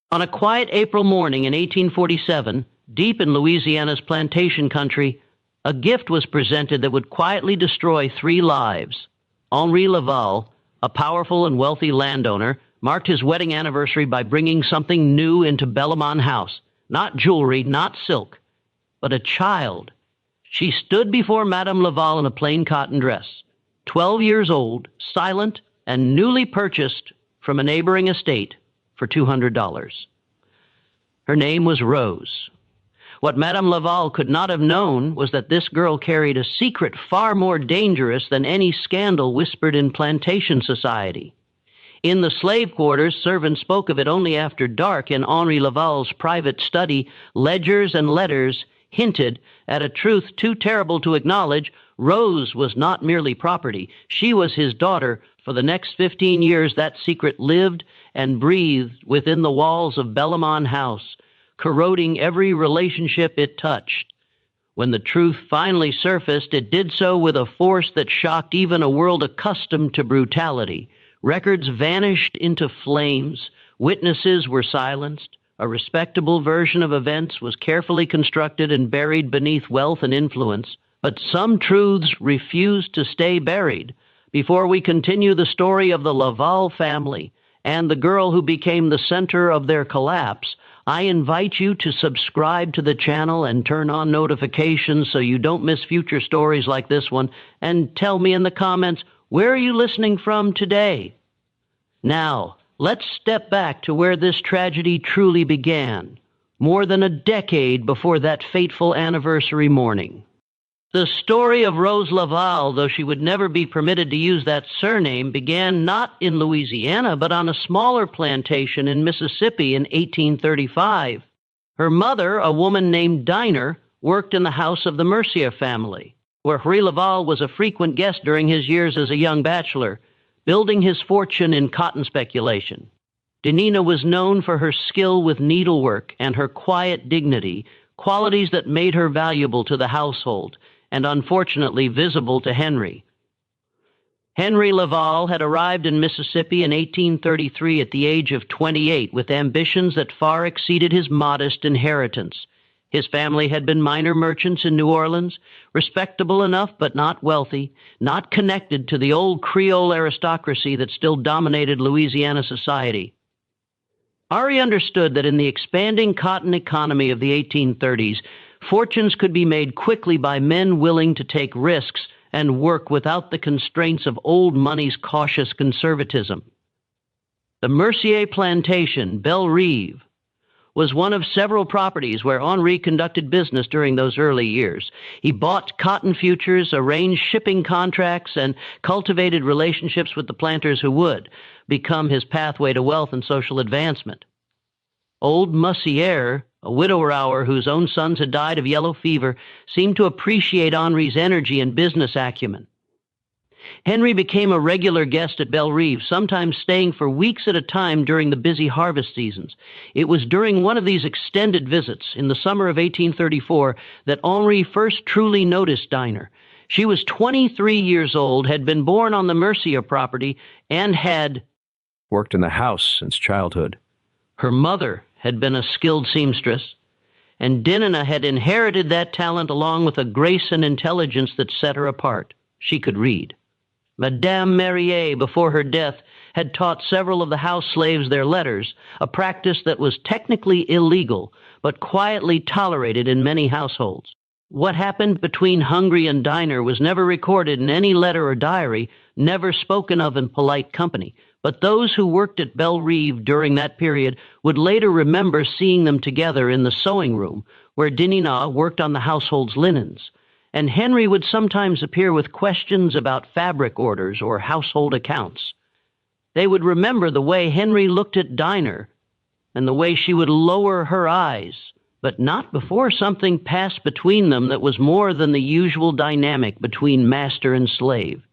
On a quiet April morning in 1847, deep in Louisiana's plantation country, a gift was presented that would quietly destroy 3 lives. Henri Laval, a powerful and wealthy landowner, marked his wedding anniversary by bringing something new into Bellamont House. Not jewelry, not silk, but a child. She stood before Madame Laval in a plain cotton dress, 12 years old, silent, and newly purchased from a neighboring estate for $200. Her name was Rose. What Madame Laval could not have known was that this girl carried a secret far more dangerous than any scandal whispered in plantation society. In the slave quarters, servants spoke of it only after dark. In Henri Laval's private study, ledgers and letters hinted at a truth too terrible to acknowledge. Rose was not merely property. She was his daughter. For the next 15 years, that secret lived and breathed within the walls of Bellamont House, corroding every relationship it touched. When the truth finally surfaced, it did so with a force that shocked even a world accustomed to brutality. Records vanished into flames. Witnesses were silenced. A respectable version of events was carefully constructed and buried beneath wealth and influence. But some truths refused to stay buried. Before we continue the story of the Laval family and the girl who became the center of their collapse, I invite you to subscribe to the channel and turn on notifications so you don't miss future stories like this one, and tell me in the comments, where are you listening from today? Now, let's step back to where this tragedy truly began, more than a decade before that fateful anniversary morning. The story of Rose Laval, though she would never be permitted to use that surname, began not in Louisiana, but on a smaller plantation in Mississippi in 1835. Her mother, a woman named Dinah, worked in the house of the Mercier family, where Henri Laval was a frequent guest during his years as a young bachelor, building his fortune in cotton speculation. Dinah was known for her skill with needlework and her quiet dignity, qualities that made her valuable to the household, and unfortunately visible to Henry. Henri Laval had arrived in Mississippi in 1833 at the age of 28 with ambitions that far exceeded his modest inheritance. His family had been minor merchants in New Orleans, respectable enough but not wealthy, not connected to the old Creole aristocracy that still dominated Louisiana society. Henri understood that in the expanding cotton economy of the 1830s, fortunes could be made quickly by men willing to take risks and work without the constraints of old money's cautious conservatism. The Mercier plantation, Belle Rive, was one of several properties where Henri conducted business during those early years. He bought cotton futures, arranged shipping contracts, and cultivated relationships with the planters who would become his pathway to wealth and social advancement. Old Mercier, a widower whose own sons had died of yellow fever, seemed to appreciate Henri's energy and business acumen. Henri became a regular guest at Belle Rive, sometimes staying for weeks at a time during the busy harvest seasons. It was during one of these extended visits, in the summer of 1834, that Henri first truly noticed Dinah. She was 23 years old, had been born on the Mercier property, and had worked in the house since childhood. Her mother had been a skilled seamstress, and Dinah had inherited that talent along with a grace and intelligence that set her apart. She could read. Madame Merrier, before her death, had taught several of the house slaves their letters, a practice that was technically illegal, but quietly tolerated in many households. What happened between Henri and Dinah was never recorded in any letter or diary, never spoken of in polite company. But those who worked at Belle Rive during that period would later remember seeing them together in the sewing room, where Dinah worked on the household's linens. And Henri would sometimes appear with questions about fabric orders or household accounts. They would remember the way Henri looked at Dinah and the way she would lower her eyes, but not before something passed between them that was more than the usual dynamic between master and slave.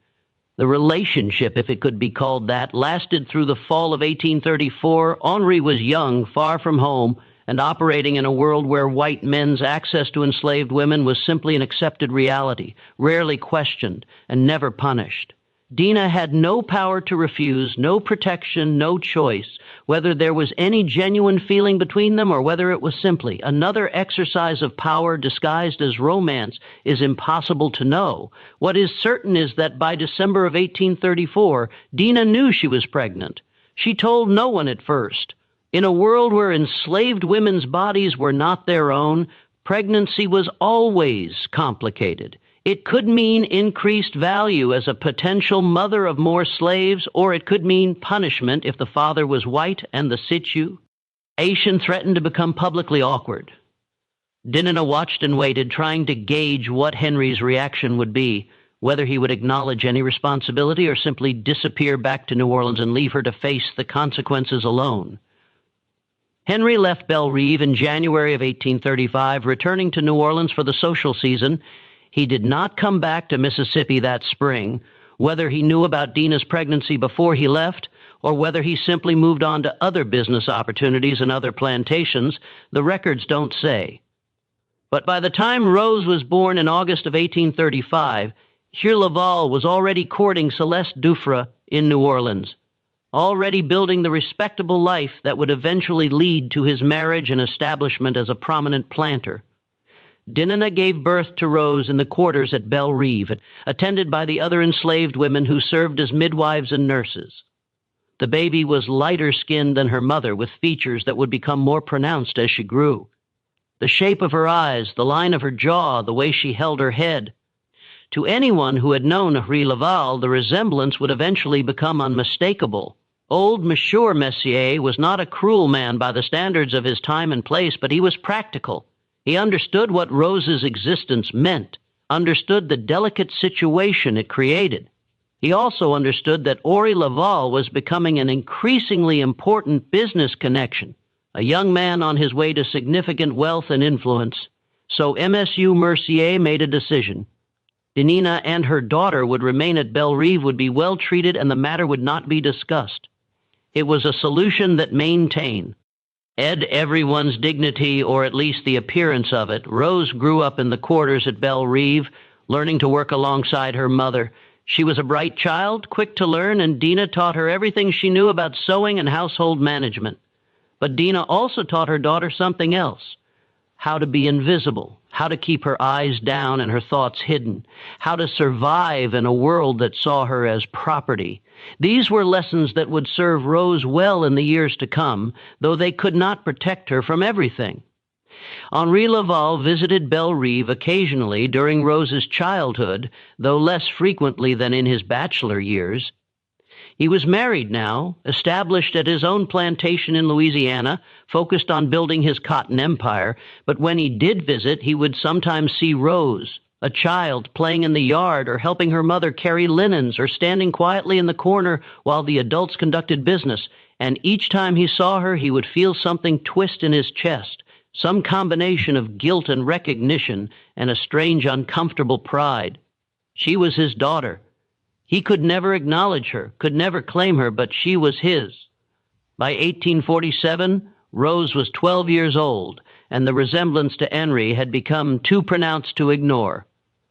The relationship, if it could be called that, lasted through the fall of 1834. Henri was young, far from home, and operating in a world where white men's access to enslaved women was simply an accepted reality, rarely questioned and never punished. Dina had no power to refuse, no protection, no choice. Whether there was any genuine feeling between them or whether it was simply another exercise of power disguised as romance is impossible to know. What is certain is that by December of 1834, Dina knew she was pregnant. She told no one at first. In a world where enslaved women's bodies were not their own, pregnancy was always complicated. It could mean increased value as a potential mother of more slaves, or it could mean punishment if the father was white and the situation threatened to become publicly awkward. Dinah watched and waited, trying to gauge what Henry's reaction would be, whether he would acknowledge any responsibility or simply disappear back to New Orleans and leave her to face the consequences alone. Henry left Belle Reve in January of 1835, returning to New Orleans for the social season. He did not come back to Mississippi that spring. Whether he knew about Dina's pregnancy before he left, or whether he simply moved on to other business opportunities and other plantations, the records don't say. But by the time Rose was born in August of 1835, Hugh Laval was already courting Celeste Dufresne in New Orleans, already building the respectable life that would eventually lead to his marriage and establishment as a prominent planter. Dinah gave birth to Rose in the quarters at Belle Reve, attended by the other enslaved women who served as midwives and nurses. The baby was lighter-skinned than her mother, with features that would become more pronounced as she grew. The shape of her eyes, the line of her jaw, the way she held her head. To anyone who had known Henri Laval, the resemblance would eventually become unmistakable. Old Monsieur Messier was not a cruel man by the standards of his time and place, but he was practical. He understood what Rose's existence meant, understood the delicate situation it created. He also understood that Henri Laval was becoming an increasingly important business connection, a young man on his way to significant wealth and influence. So MSU Mercier made a decision. Dinah and her daughter would remain at Belle Reve, would be well treated, and the matter would not be discussed. It was a solution that maintained everyone's dignity, or at least the appearance of it. Rose grew up in the quarters at Belle Reve, learning to work alongside her mother. She was a bright child, quick to learn, and Dinah taught her everything she knew about sewing and household management. But Dinah also taught her daughter something else: how to be invisible, how to keep her eyes down and her thoughts hidden, how to survive in a world that saw her as property. These were lessons that would serve Rose well in the years to come, though they could not protect her from everything. Henri Laval visited Belle Reve occasionally during Rose's childhood, though less frequently than in his bachelor years. He was married now, established at his own plantation in Louisiana, focused on building his cotton empire, but when he did visit, he would sometimes see Rose, a child, playing in the yard or helping her mother carry linens or standing quietly in the corner while the adults conducted business, and each time he saw her, he would feel something twist in his chest, some combination of guilt and recognition and a strange, uncomfortable pride. She was his daughter. He could never acknowledge her, could never claim her, but she was his. By 1847, Rose was 12 years old, and the resemblance to Henri had become too pronounced to ignore.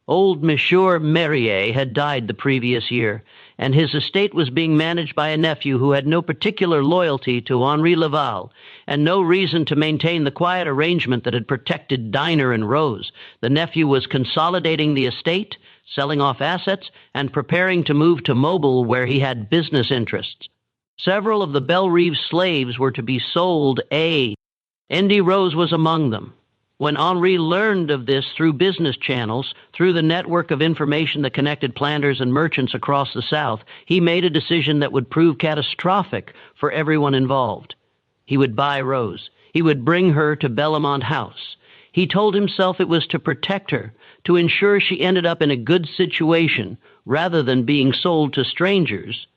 Old Monsieur Merrier had died the previous year, and his estate was being managed by a nephew who had no particular loyalty to Henri Laval, and no reason to maintain the quiet arrangement that had protected Dinah and Rose. The nephew was consolidating the estate, selling off assets, and preparing to move to Mobile, where he had business interests. Several of the Belle Reve slaves were to be sold. Andy Rose was among them. When Henri learned of this through business channels, through the network of information that connected planters and merchants across the South, he made a decision that would prove catastrophic for everyone involved. He would buy Rose. He would bring her to Bellamont House. He told himself it was to protect her, to ensure she ended up in a good situation, rather than being sold to strangers.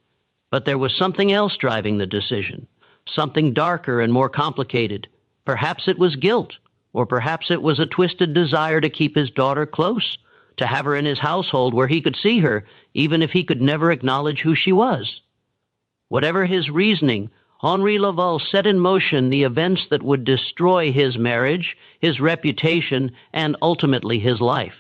But there was something else driving the decision, something darker and more complicated. Perhaps it was guilt, or perhaps it was a twisted desire to keep his daughter close, to have her in his household where he could see her, even if he could never acknowledge who she was. Whatever his reasoning, Henri Laval set in motion the events that would destroy his marriage, his reputation, and ultimately his life.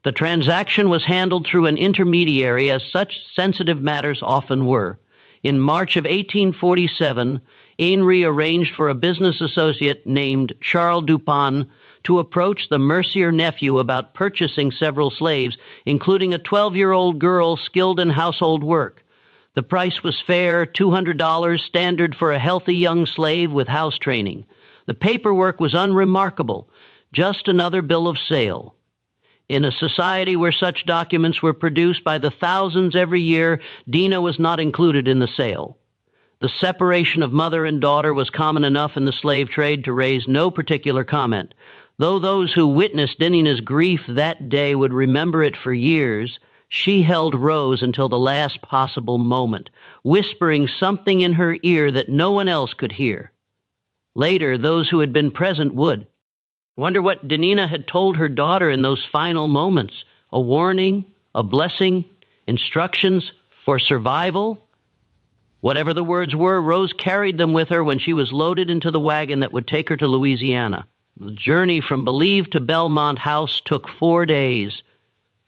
The transaction was handled through an intermediary, as such sensitive matters often were. In March of 1847, Henry arranged for a business associate named Charles Dupin to approach the Mercier nephew about purchasing several slaves, including a 12-year-old girl skilled in household work. The price was fair, $200, standard for a healthy young slave with house training. The paperwork was unremarkable, just another bill of sale. In a society where such documents were produced by the thousands every year, Dina was not included in the sale. The separation of mother and daughter was common enough in the slave trade to raise no particular comment. Though those who witnessed Dina's grief that day would remember it for years, she held Rose until the last possible moment, whispering something in her ear that no one else could hear. Later, those who had been present would wonder what Denina had told her daughter in those final moments. A warning, a blessing, instructions for survival. Whatever the words were, Rose carried them with her when she was loaded into the wagon that would take her to Louisiana. The journey from Believe to Belmont House took 4 days.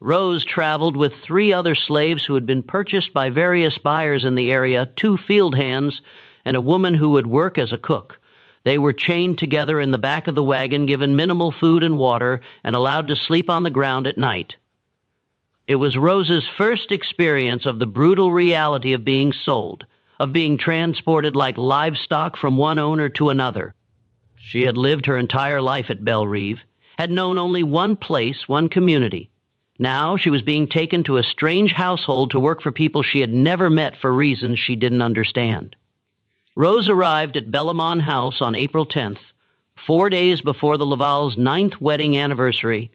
Rose traveled with 3 other slaves who had been purchased by various buyers in the area, 2 field hands, and a woman who would work as a cook. They were chained together in the back of the wagon, given minimal food and water, and allowed to sleep on the ground at night. It was Rose's first experience of the brutal reality of being sold, of being transported like livestock from one owner to another. She had lived her entire life at Belle Reve, had known only one place, one community. Now she was being taken to a strange household to work for people she had never met for reasons she didn't understand. Rose arrived at Bellamont House on April 10th, 4 days before the Laval's 9th wedding anniversary.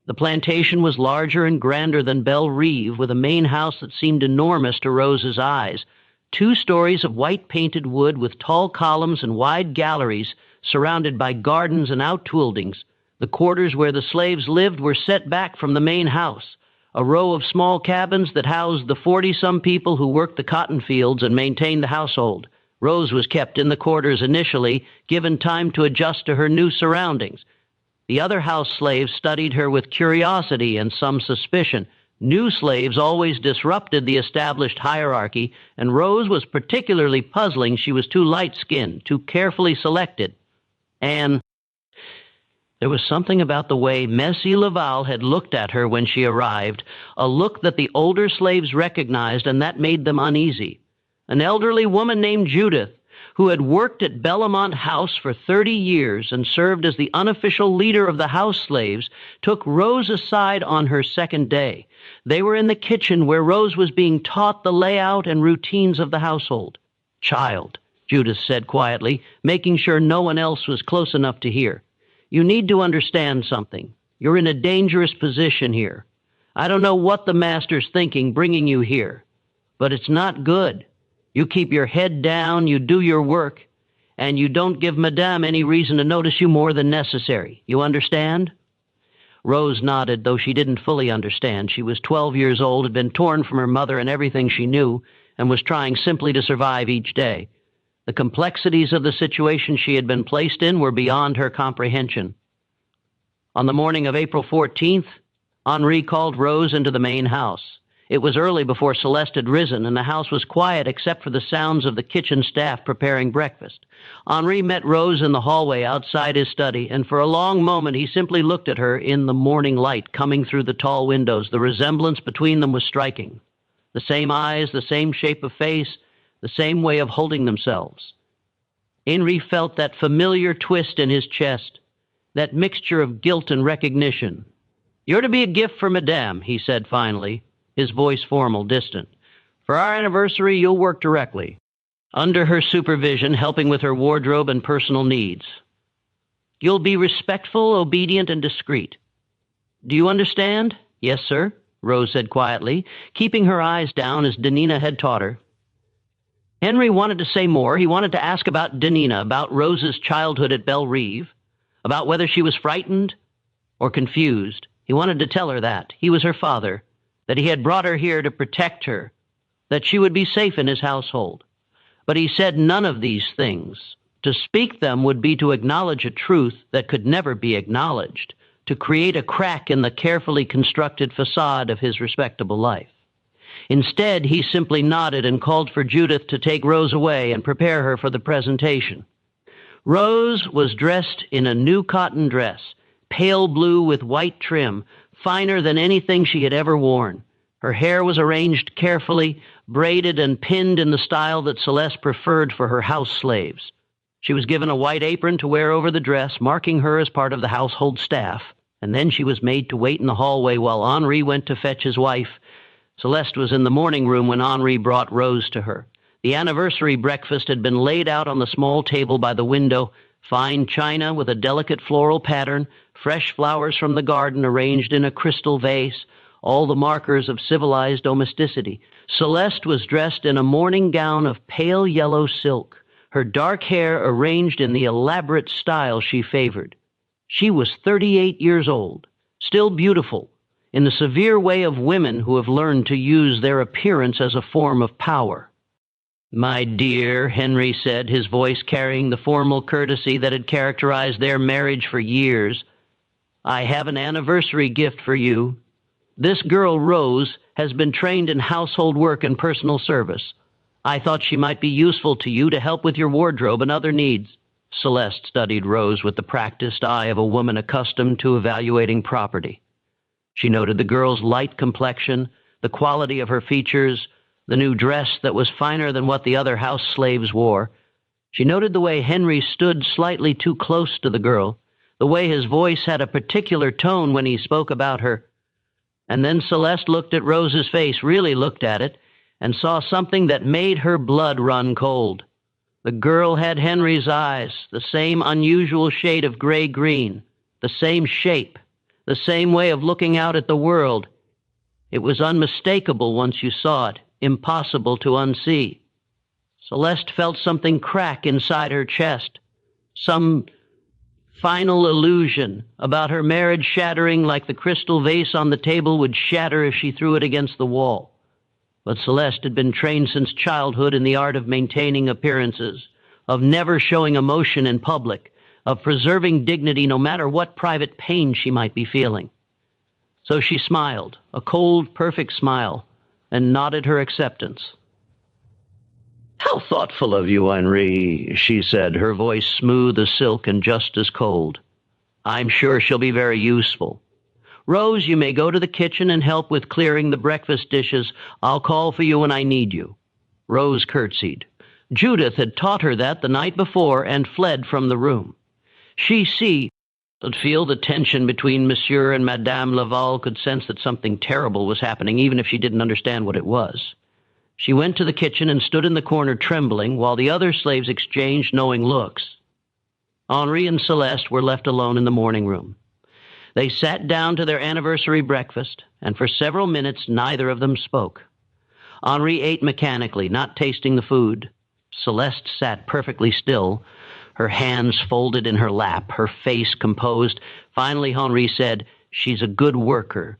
The plantation was larger and grander than Belle Reve, with a main house that seemed enormous to Rose's eyes. 2 stories of white-painted wood with tall columns and wide galleries surrounded by gardens and outbuildings. The quarters where the slaves lived were set back from the main house, a row of small cabins that housed the 40-some people who worked the cotton fields and maintained the household. Rose was kept in the quarters initially, given time to adjust to her new surroundings. The other house slaves studied her with curiosity and some suspicion. New slaves always disrupted the established hierarchy, and Rose was particularly puzzling. She was too light-skinned, too carefully selected. And there was something about the way Messie Laval had looked at her when she arrived, a look that the older slaves recognized, and that made them uneasy. An elderly woman named Judith, who had worked at Bellamont House for 30 years and served as the unofficial leader of the house slaves, took Rose aside on her second day. They were in the kitchen where Rose was being taught the layout and routines of the household. "Child," Judith said quietly, making sure no one else was close enough to hear, "you need to understand something. You're in a dangerous position here. I don't know what the master's thinking bringing you here, but it's not good. You keep your head down, you do your work, and you don't give Madame any reason to notice you more than necessary. You understand?" Rose nodded, though she didn't fully understand. She was 12 years old, had been torn from her mother and everything she knew, and was trying simply to survive each day. The complexities of the situation she had been placed in were beyond her comprehension. On the morning of April 14th, Henri called Rose into the main house. It was early before Celeste had risen, and the house was quiet except for the sounds of the kitchen staff preparing breakfast. Henri met Rose in the hallway outside his study, and for a long moment he simply looked at her in the morning light coming through the tall windows. The resemblance between them was striking. The same eyes, the same shape of face, the same way of holding themselves. Henri felt that familiar twist in his chest, that mixture of guilt and recognition. "You're to be a gift for Madame," he said finally, his voice formal, distant. "For our anniversary, you'll work directly, under her supervision, helping with her wardrobe and personal needs. You'll be respectful, obedient, and discreet. Do you understand?" "Yes, sir," Rose said quietly, keeping her eyes down as Denina had taught her. Henry wanted to say more. He wanted to ask about Denina, about Rose's childhood at Belle Reve, about whether she was frightened or confused. He wanted to tell her that he was her father, that he had brought her here to protect her, that she would be safe in his household. But he said none of these things. To speak them would be to acknowledge a truth that could never be acknowledged, to create a crack in the carefully constructed facade of his respectable life. Instead, he simply nodded and called for Judith to take Rose away and prepare her for the presentation. Rose was dressed in a new cotton dress, pale blue with white trim, finer than anything she had ever worn. Her hair was arranged carefully, braided and pinned in the style that Celeste preferred for her house slaves. She was given a white apron to wear over the dress, marking her as part of the household staff, and then she was made to wait in the hallway while Henri went to fetch his wife. Celeste was in the morning room when Henri brought Rose to her. The anniversary breakfast had been laid out on the small table by the window, fine china with a delicate floral pattern, fresh flowers from the garden arranged in a crystal vase, all the markers of civilized domesticity. Celeste was dressed in a morning gown of pale yellow silk, her dark hair arranged in the elaborate style she favored. She was 38 years old, still beautiful, in the severe way of women who have learned to use their appearance as a form of power. "My dear," Henry said, his voice carrying the formal courtesy that had characterized their marriage for years, "I have an anniversary gift for you. This girl, Rose, has been trained in household work and personal service. I thought she might be useful to you to help with your wardrobe and other needs." Celeste studied Rose with the practiced eye of a woman accustomed to evaluating property. She noted the girl's light complexion, the quality of her features, the new dress that was finer than what the other house slaves wore. She noted the way Henry stood slightly too close to the girl, the way his voice had a particular tone when he spoke about her. And then Celeste looked at Rose's face, really looked at it, and saw something that made her blood run cold. The girl had Henry's eyes, the same unusual shade of gray-green, the same shape, the same way of looking out at the world. It was unmistakable once you saw it, impossible to unsee. Celeste felt something crack inside her chest, some final illusion about her marriage shattering like the crystal vase on the table would shatter if she threw it against the wall. But Celeste had been trained since childhood in the art of maintaining appearances, of never showing emotion in public, of preserving dignity no matter what private pain she might be feeling. So she smiled, a cold, perfect smile, and nodded her acceptance. "How thoughtful of you, Henri," she said, her voice smooth as silk and just as cold. "I'm sure she'll be very useful. Rose, you may go to the kitchen and help with clearing the breakfast dishes. I'll call for you when I need you." Rose curtsied. Judith had taught her that the night before and fled from the room. She could feel the tension between Monsieur and Madame Laval, could sense that something terrible was happening, even if she didn't understand what it was. She went to the kitchen and stood in the corner trembling, while the other slaves exchanged knowing looks. Henri and Celeste were left alone in the morning room. They sat down to their anniversary breakfast, and for several minutes neither of them spoke. Henri ate mechanically, not tasting the food. Celeste sat perfectly still, her hands folded in her lap, her face composed. Finally, Henri said, "She's a good worker."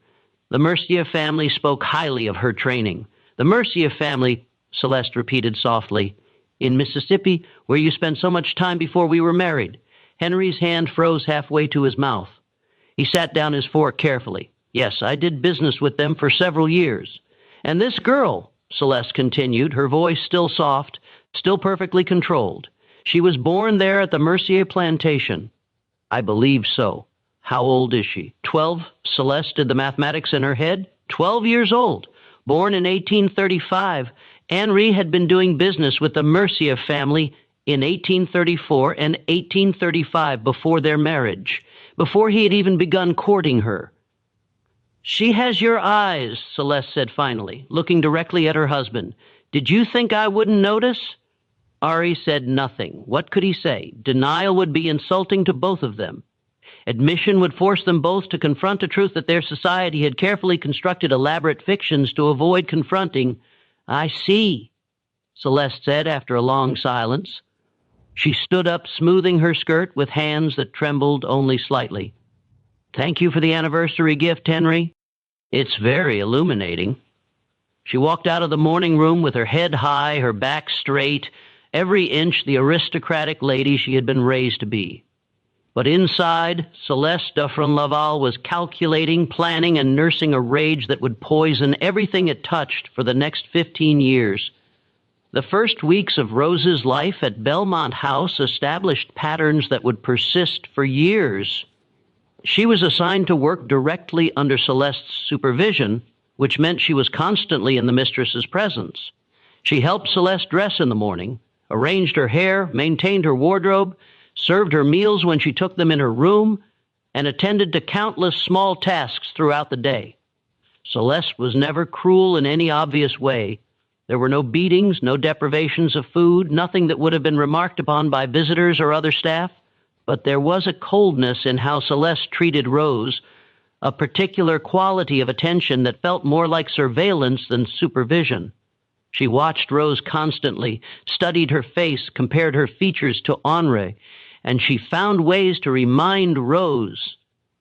The Mercier family spoke highly of her training. "The Mercier family," Celeste repeated softly, "in Mississippi, where you spent so much time before we were married." Henry's hand froze halfway to his mouth. He sat down his fork carefully. "Yes, I did business with them for several years. And this girl," Celeste continued, her voice still soft, still perfectly controlled, "she was born there at the Mercier plantation." "I believe so. How old is she?" 12. Celeste did the mathematics in her head. 12 years old. Born in 1835. Henri had been doing business with the Mercier family in 1834 and 1835 before their marriage, before he had even begun courting her. "She has your eyes," Celeste said finally, looking directly at her husband. "Did you think I wouldn't notice?" Henri said nothing. What could he say? Denial would be insulting to both of them. Admission would force them both to confront a truth that their society had carefully constructed elaborate fictions to avoid confronting. "I see," Celeste said after a long silence. She stood up, smoothing her skirt with hands that trembled only slightly. "Thank you for the anniversary gift, Henry. It's very illuminating." She walked out of the morning room with her head high, her back straight, every inch the aristocratic lady she had been raised to be. But inside, Celeste Duffrin Laval was calculating, planning, and nursing a rage that would poison everything it touched for the next 15 years. The first weeks of Rose's life at Belmont House established patterns that would persist for years. She was assigned to work directly under Celeste's supervision, which meant she was constantly in the mistress's presence. She helped Celeste dress in the morning, arranged her hair, maintained her wardrobe, served her meals when she took them in her room, and attended to countless small tasks throughout the day. Celeste was never cruel in any obvious way. There were no beatings, no deprivations of food, nothing that would have been remarked upon by visitors or other staff. But there was a coldness in how Celeste treated Rose, a particular quality of attention that felt more like surveillance than supervision. She watched Rose constantly, studied her face, compared her features to Henri, and she found ways to remind Rose,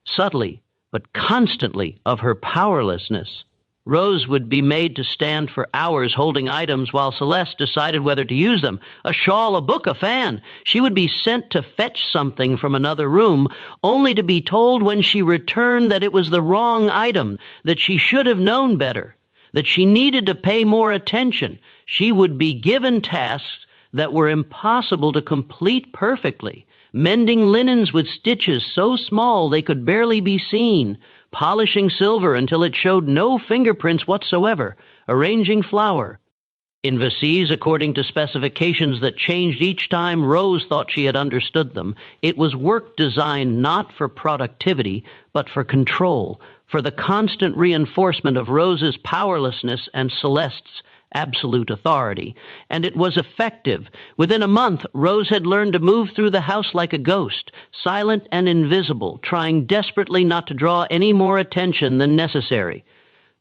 subtly but constantly, of her powerlessness. Rose would be made to stand for hours holding items while Celeste decided whether to use them. A shawl, a book, a fan. She would be sent to fetch something from another room, only to be told when she returned that it was the wrong item, that she should have known better, that she needed to pay more attention. She would be given tasks that were impossible to complete perfectly, mending linens with stitches so small they could barely be seen, polishing silver until it showed no fingerprints whatsoever, arranging flour. In vases, according to specifications that changed each time Rose thought she had understood them, it was work designed not for productivity, but for control, for the constant reinforcement of Rose's powerlessness and Celeste's absolute authority. And it was effective. Within a month, Rose had learned to move through the house like a ghost, silent and invisible, trying desperately not to draw any more attention than necessary.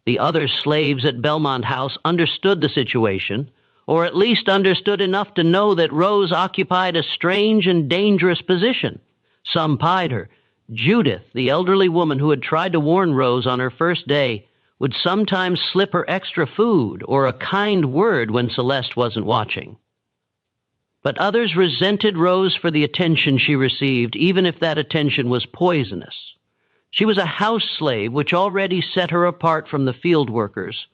The other slaves at Belmont House understood the situation, or at least understood enough to know that Rose occupied a strange and dangerous position. Some pied her. Judith, the elderly woman who had tried to warn Rose on her first day, would sometimes slip her extra food or a kind word when Celeste wasn't watching. But others resented Rose for the attention she received, even if that attention was poisonous. She was a house slave, which already set her apart from the field workers.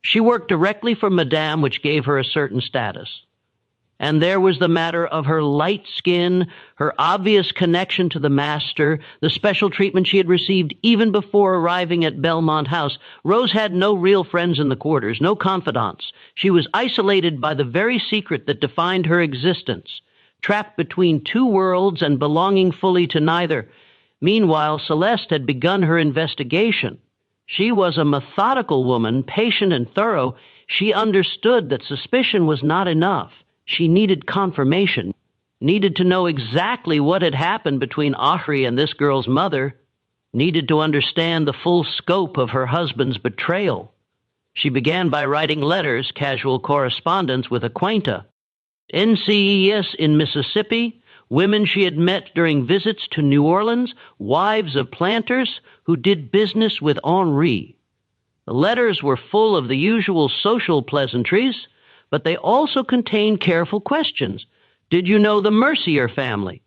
She worked directly for Madame, which gave her a certain status. And there was the matter of her light skin, her obvious connection to the master, the special treatment she had received even before arriving at Belmont House. Rose had no real friends in the quarters, no confidants. She was isolated by the very secret that defined her existence, trapped between two worlds and belonging fully to neither. Meanwhile, Celeste had begun her investigation. She was a methodical woman, patient and thorough. She understood that suspicion was not enough. She needed confirmation, needed to know exactly what had happened between Henri and this girl's mother, needed to understand the full scope of her husband's betrayal. She began by writing letters, casual correspondence with acquaintance, NCES in Mississippi, women she had met during visits to New Orleans, wives of planters who did business with Henri. The letters were full of the usual social pleasantries, but they also contained careful questions. Did you know the Mercier family?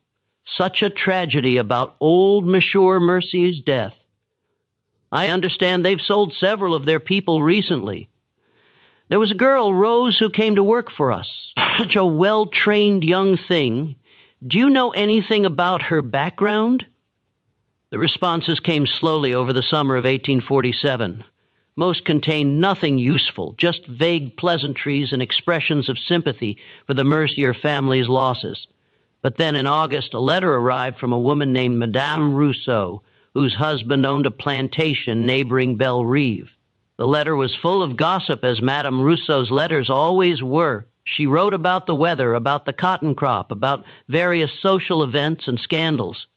Such a tragedy about old Monsieur Mercier's death. I understand they've sold several of their people recently. There was a girl, Rose, who came to work for us. Such a well-trained young thing. Do you know anything about her background? The responses came slowly over the summer of 1847. Most contained nothing useful, just vague pleasantries and expressions of sympathy for the Mercier family's losses. But then in August, a letter arrived from a woman named Madame Rousseau, whose husband owned a plantation neighboring Belle Rive. The letter was full of gossip, as Madame Rousseau's letters always were. She wrote about the weather, about the cotton crop, about various social events and scandals.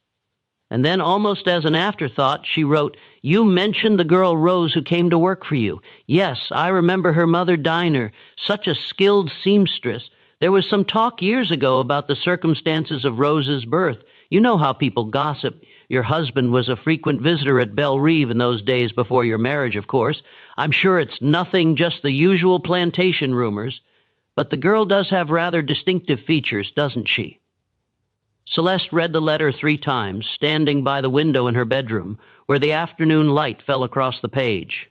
And then, almost as an afterthought, she wrote, "You mentioned the girl Rose who came to work for you. Yes, I remember her mother Dinah, such a skilled seamstress. There was some talk years ago about the circumstances of Rose's birth. You know how people gossip. Your husband was a frequent visitor at Belle Rive in those days before your marriage, of course. I'm sure it's nothing, just the usual plantation rumors. But the girl does have rather distinctive features, doesn't she?" Celeste read the letter 3 times, standing by the window in her bedroom, where the afternoon light fell across the page.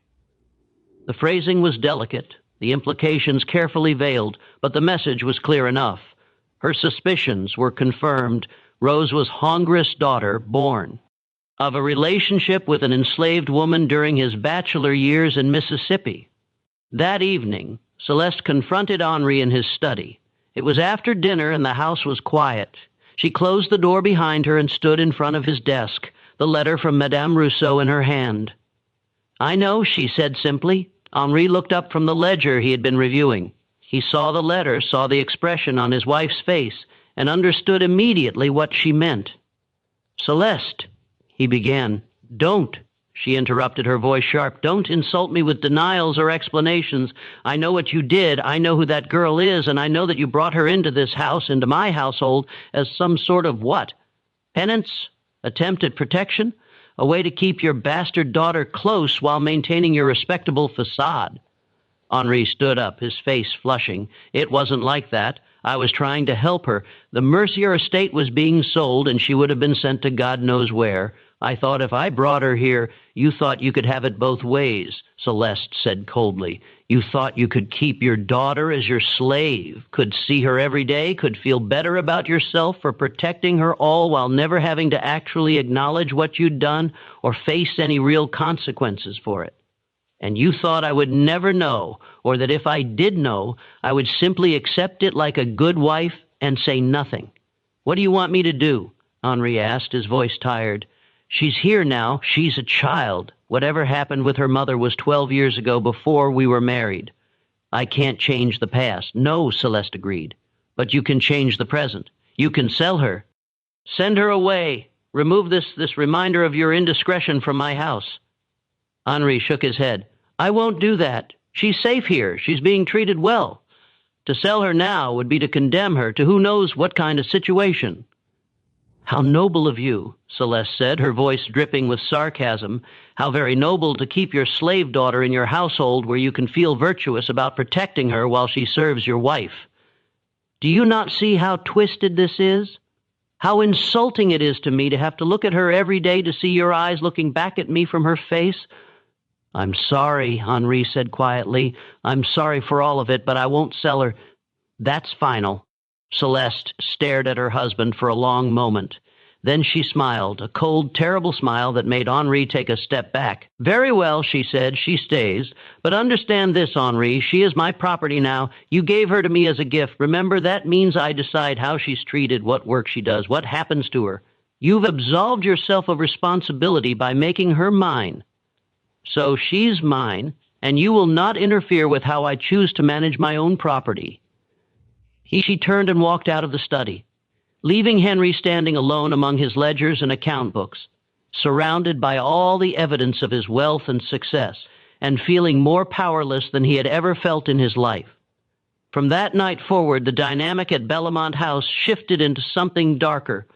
The phrasing was delicate, the implications carefully veiled, but the message was clear enough. Her suspicions were confirmed. Rose was Hongris' daughter, born of a relationship with an enslaved woman during his bachelor years in Mississippi. That evening, Celeste confronted Henri in his study. It was after dinner and the house was quiet. She closed the door behind her and stood in front of his desk, the letter from Madame Rousseau in her hand. "I know," she said simply. Henri looked up from the ledger he had been reviewing. He saw the letter, saw the expression on his wife's face, and understood immediately what she meant. "Celeste," he began. "Don't," she interrupted, her voice sharp. "Don't insult me with denials or explanations. I know what you did. I know who that girl is, and I know that you brought her into this house, into my household, as some sort of what? Penance? Attempt at protection? A way to keep your bastard daughter close while maintaining your respectable facade." Henri stood up, his face flushing. "It wasn't like that. I was trying to help her. The Mercier estate was being sold, and she would have been sent to God knows where. I thought if I brought her here, you thought you could have it both ways," Celeste said coldly. "You thought you could keep your daughter as your slave, could see her every day, could feel better about yourself for protecting her all while never having to actually acknowledge what you'd done or face any real consequences for it. And you thought I would never know, or that if I did know, I would simply accept it like a good wife and say nothing. What do you want me to do?" Henri asked, his voice tired. "She's here now. She's a child. Whatever happened with her mother was 12 years ago, before we were married. I can't change the past." "No," Celeste agreed. "But you can change the present. You can sell her. Send her away. Remove this reminder of your indiscretion from my house." Henri shook his head. "I won't do that. She's safe here. She's being treated well. To sell her now would be to condemn her to who knows what kind of situation." "How noble of you," Celeste said, her voice dripping with sarcasm. "How very noble to keep your slave daughter in your household where you can feel virtuous about protecting her while she serves your wife. Do you not see how twisted this is? How insulting it is to me to have to look at her every day, to see your eyes looking back at me from her face?" "I'm sorry," Henri said quietly. "I'm sorry for all of it, but I won't sell her." "That's final." Celeste stared at her husband for a long moment. Then she smiled, a cold, terrible smile that made Henri take a step back. "Very well," she said, "she stays. But understand this, Henri, she is my property now. You gave her to me as a gift. Remember, that means I decide how she's treated, what work she does, what happens to her. You've absolved yourself of responsibility by making her mine. So she's mine, and you will not interfere with how I choose to manage my own property." She turned and walked out of the study, leaving Henri standing alone among his ledgers and account books, surrounded by all the evidence of his wealth and success, and feeling more powerless than he had ever felt in his life. From that night forward, the dynamic at Bellamont House shifted into something darker.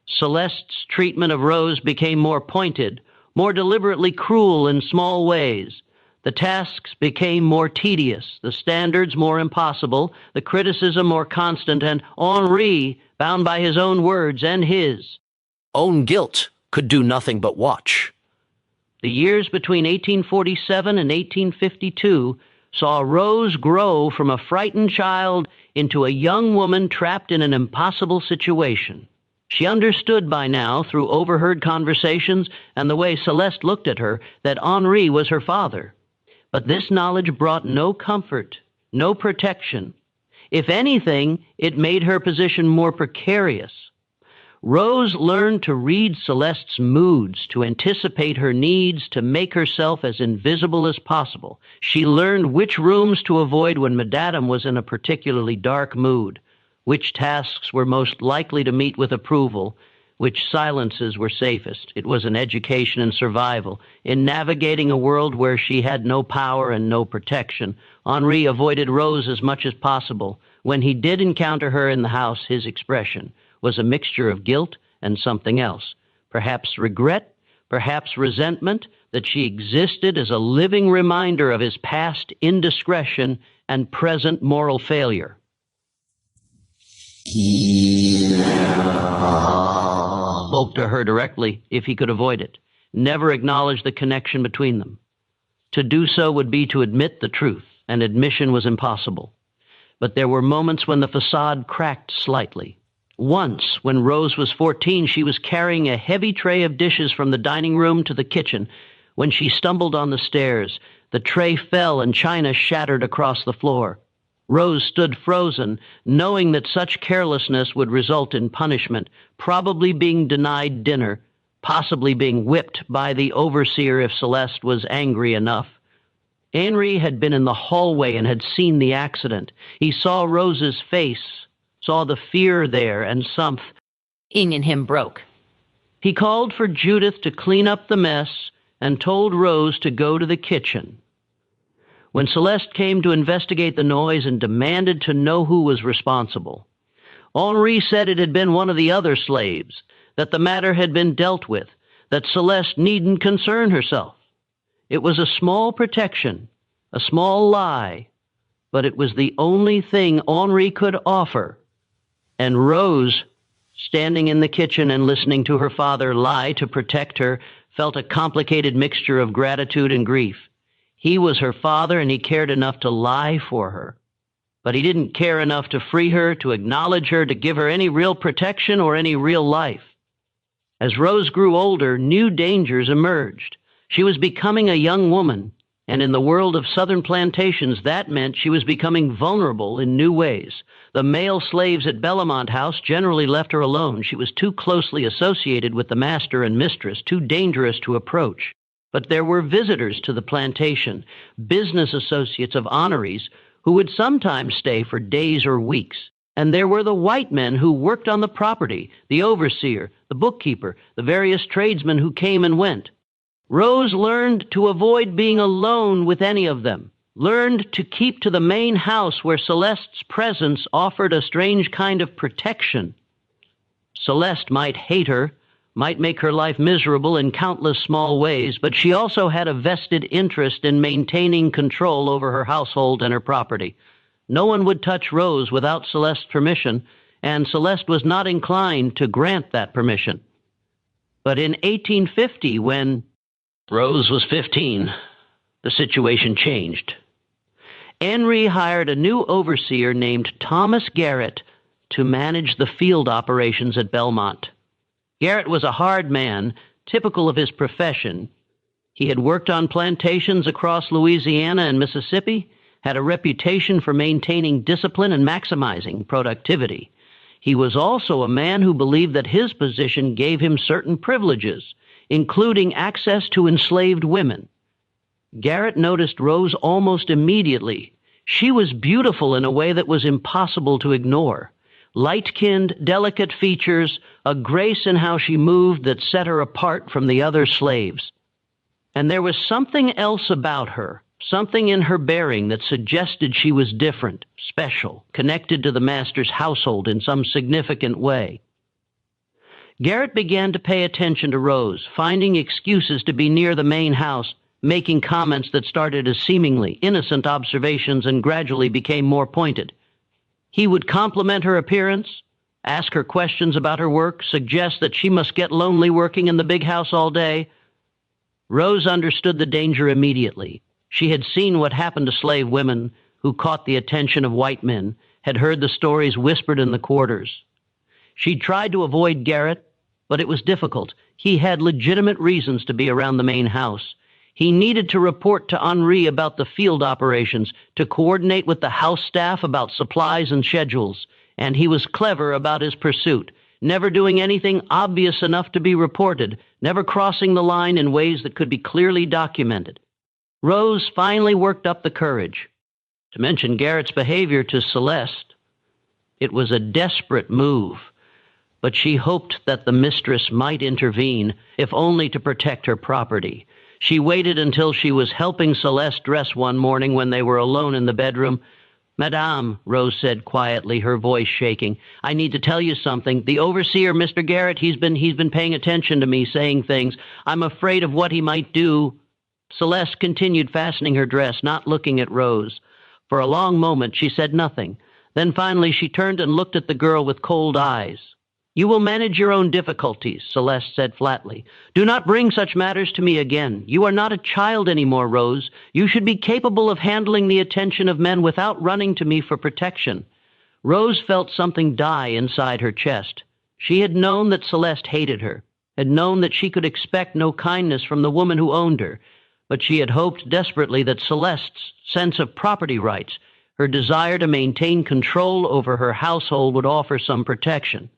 Celeste's treatment of Rose became more pointed, more deliberately cruel in small ways. The tasks became more tedious, the standards more impossible, the criticism more constant, and Henri, bound by his own words and his Own guilt, could do nothing but watch. The years between 1847 and 1852 saw Rose grow from a frightened child into a young woman trapped in an impossible situation. She understood by now, through overheard conversations and the way Celeste looked at her, that Henri was her father. But this knowledge brought no comfort, no protection. If anything, it made her position more precarious. Rose learned to read Celeste's moods, to anticipate her needs, to make herself as invisible as possible. She learned which rooms to avoid when Madame was in a particularly dark mood, which tasks were most likely to meet with approval, which silences were safest. It was an education in survival, in navigating a world where she had no power and no protection. Henri avoided Rose as much as possible. When he did encounter her in the house, his expression was a mixture of guilt and something else. Perhaps regret, perhaps resentment, that she existed as a living reminder of his past indiscretion and present moral failure. spoke to her directly if he could avoid it, never acknowledged the connection between them. To do so would be to admit the truth, and admission was impossible. But there were moments when the facade cracked slightly. Once, when Rose was 14, she was carrying a heavy tray of dishes from the dining room to the kitchen. When she stumbled on the stairs, the tray fell and china shattered across the floor. Rose stood frozen, knowing that such carelessness would result in punishment, probably being denied dinner, possibly being whipped by the overseer if Celeste was angry enough. Henri had been in the hallway and had seen the accident. He saw Rose's face, saw the fear there, and something in him broke. He called for Judith to clean up the mess and told Rose to go to the kitchen. When Celeste came to investigate the noise and demanded to know who was responsible, Henri said it had been one of the other slaves, that the matter had been dealt with, that Celeste needn't concern herself. It was a small protection, a small lie, but it was the only thing Henri could offer. And Rose, standing in the kitchen and listening to her father lie to protect her, felt a complicated mixture of gratitude and grief. He was her father, and he cared enough to lie for her. But he didn't care enough to free her, to acknowledge her, to give her any real protection or any real life. As Rose grew older, new dangers emerged. She was becoming a young woman, and in the world of southern plantations, that meant she was becoming vulnerable in new ways. The male slaves at Bellamont House generally left her alone. She was too closely associated with the master and mistress, too dangerous to approach. But there were visitors to the plantation, business associates of honorees, who would sometimes stay for days or weeks. And there were the white men who worked on the property, the overseer, the bookkeeper, the various tradesmen who came and went. Rose learned to avoid being alone with any of them, learned to keep to the main house where Celeste's presence offered a strange kind of protection. Celeste might hate her, might make her life miserable in countless small ways, but she also had a vested interest in maintaining control over her household and her property. No one would touch Rose without Celeste's permission, and Celeste was not inclined to grant that permission. But in 1850, when Rose was 15, the situation changed. Henri hired a new overseer named Thomas Garrett to manage the field operations at Belmont. Garrett was a hard man, typical of his profession. He had worked on plantations across Louisiana and Mississippi, had a reputation for maintaining discipline and maximizing productivity. He was also a man who believed that his position gave him certain privileges, including access to enslaved women. Garrett noticed Rose almost immediately. She was beautiful in a way that was impossible to ignore. Light-skinned, delicate features, a grace in how she moved that set her apart from the other slaves. And there was something else about her, something in her bearing that suggested she was different, special, connected to the master's household in some significant way. Garrett began to pay attention to Rose, finding excuses to be near the main house, making comments that started as seemingly innocent observations and gradually became more pointed. He would compliment her appearance, ask her questions about her work, suggest that she must get lonely working in the big house all day. Rose understood the danger immediately. She had seen what happened to slave women who caught the attention of white men, had heard the stories whispered in the quarters. She tried to avoid Garrett, but it was difficult. He had legitimate reasons to be around the main house. He needed to report to Henri about the field operations, to coordinate with the house staff about supplies and schedules, and he was clever about his pursuit, never doing anything obvious enough to be reported, never crossing the line in ways that could be clearly documented. Rose finally worked up the courage to mention Garrett's behavior to Celeste. It was a desperate move, but she hoped that the mistress might intervene, if only to protect her property. She waited until she was helping Celeste dress one morning when they were alone in the bedroom. "Madame," Rose said quietly, her voice shaking, "I need to tell you something. The overseer, Mr. Garrett, he's been paying attention to me, saying things. I'm afraid of what he might do." Celeste continued fastening her dress, not looking at Rose. For a long moment she said nothing. Then finally she turned and looked at the girl with cold eyes. You will manage your own difficulties, Celeste said flatly. Do not bring such matters to me again. You are not a child anymore, Rose. You should be capable of handling the attention of men without running to me for protection. Rose felt something die inside her chest. She had known that Celeste hated her, had known that she could expect no kindness from the woman who owned her, but she had hoped desperately that Celeste's sense of property rights, her desire to maintain control over her household, would offer some protection.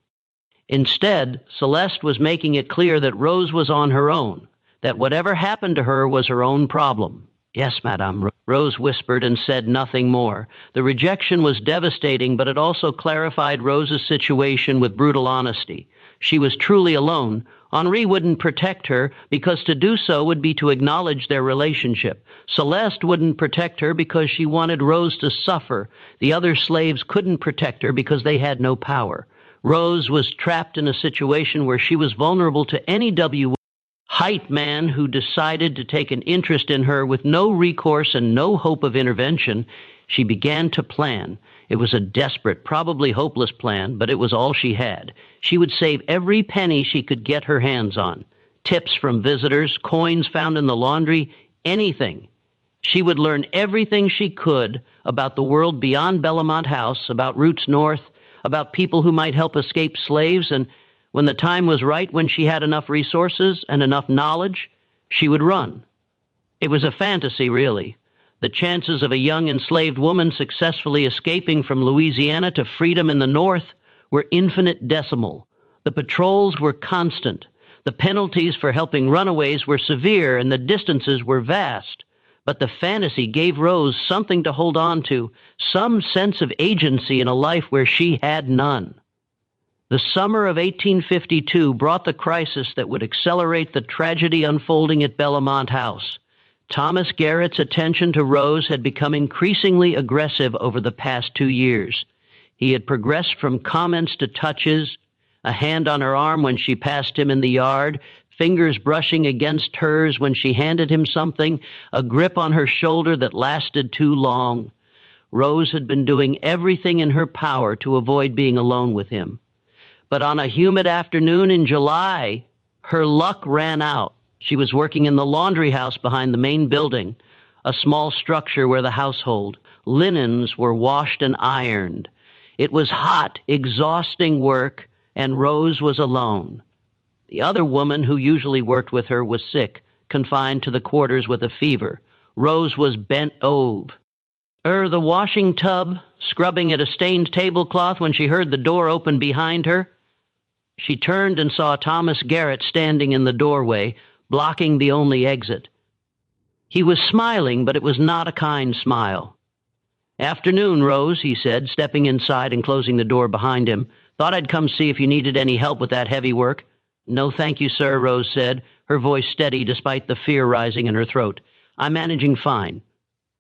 Instead, Celeste was making it clear that Rose was on her own, that whatever happened to her was her own problem. Yes, madame, Rose whispered and said nothing more. The rejection was devastating, but it also clarified Rose's situation with brutal honesty. She was truly alone. Henri wouldn't protect her because to do so would be to acknowledge their relationship. Celeste wouldn't protect her because she wanted Rose to suffer. The other slaves couldn't protect her because they had no power. Rose was trapped in a situation where she was vulnerable to any white man who decided to take an interest in her with no recourse and no hope of intervention. She began to plan. It was a desperate, probably hopeless plan, but it was all she had. She would save every penny she could get her hands on. Tips from visitors, coins found in the laundry, anything. She would learn everything she could about the world beyond Bellamont House, about routes north, about people who might help escape slaves, and when the time was right, when she had enough resources and enough knowledge, she would run. It was a fantasy, really. The chances of a young enslaved woman successfully escaping from Louisiana to freedom in the North were infinitesimal. The patrols were constant. The penalties for helping runaways were severe, and the distances were vast. But the fantasy gave Rose something to hold on to, some sense of agency in a life where she had none. The summer of 1852 brought the crisis that would accelerate the tragedy unfolding at Bellamont House. Thomas Garrett's attention to Rose had become increasingly aggressive over the past 2 years. He had progressed from comments to touches, a hand on her arm when she passed him in the yard, fingers brushing against hers when she handed him something, a grip on her shoulder that lasted too long. Rose had been doing everything in her power to avoid being alone with him. But on a humid afternoon in July, her luck ran out. She was working in the laundry house behind the main building, a small structure where the household. Linens were washed and ironed. It was hot, exhausting work, and Rose was alone. The other woman who usually worked with her was sick, confined to the quarters with a fever. Rose was bent over the washing tub, scrubbing at a stained tablecloth when she heard the door open behind her. She turned and saw Thomas Garrett standing in the doorway, blocking the only exit. He was smiling, but it was not a kind smile. "Afternoon, Rose," he said, stepping inside and closing the door behind him. "Thought I'd come see if you needed any help with that heavy work." "No, thank you, sir," Rose said, her voice steady despite the fear rising in her throat. "I'm managing fine."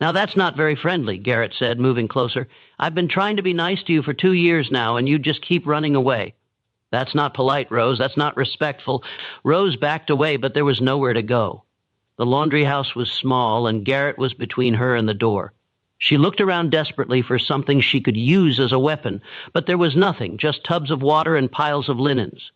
"Now that's not very friendly," Garrett said, moving closer. "I've been trying to be nice to you for 2 years now, and you just keep running away." "That's not polite, Rose. That's not respectful." Rose backed away, but there was nowhere to go. The laundry house was small, and Garrett was between her and the door. She looked around desperately for something she could use as a weapon, but there was nothing, just tubs of water and piles of linens.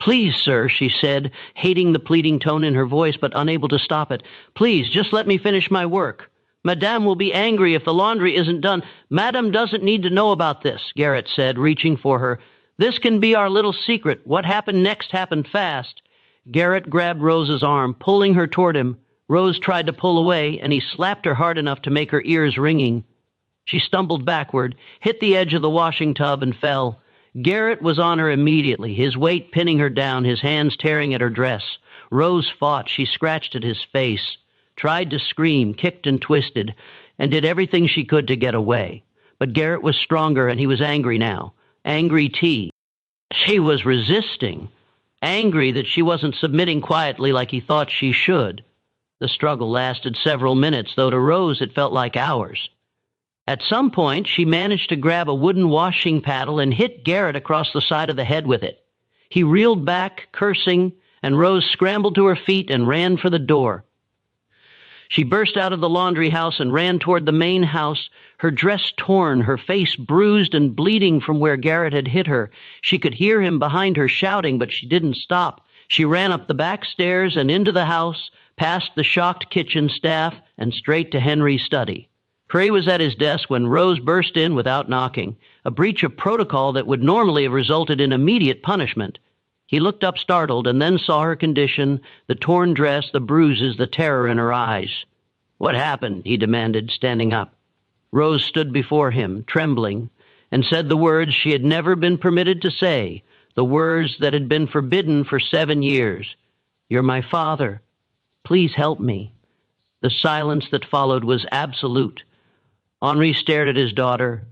"Please, sir," she said, hating the pleading tone in her voice, but unable to stop it. "Please, just let me finish my work. Madame will be angry if the laundry isn't done." "Madame doesn't need to know about this," Garrett said, reaching for her. "This can be our little secret. What happened next happened fast." Garrett grabbed Rose's arm, pulling her toward him. Rose tried to pull away, and he slapped her hard enough to make her ears ringing. She stumbled backward, hit the edge of the washing tub, and fell. Garrett was on her immediately, his weight pinning her down, his hands tearing at her dress. Rose fought. She scratched at his face, tried to scream, kicked and twisted, and did everything she could to get away. But Garrett was stronger, and he was angry now. Angry T. She was resisting, angry that she wasn't submitting quietly like he thought she should. The struggle lasted several minutes, though to Rose it felt like hours. At some point, she managed to grab a wooden washing paddle and hit Garrett across the side of the head with it. He reeled back, cursing, and Rose scrambled to her feet and ran for the door. She burst out of the laundry house and ran toward the main house, her dress torn, her face bruised and bleeding from where Garrett had hit her. She could hear him behind her shouting, but she didn't stop. She ran up the back stairs and into the house, past the shocked kitchen staff, and straight to Henry's study. Prey was at his desk when Rose burst in without knocking, a breach of protocol that would normally have resulted in immediate punishment. He looked up startled and then saw her condition, the torn dress, the bruises, the terror in her eyes. "What happened?" he demanded, standing up. Rose stood before him, trembling, and said the words she had never been permitted to say, the words that had been forbidden for 7 years. "You're my father. Please help me." The silence that followed was absolute. Henri stared at his daughter,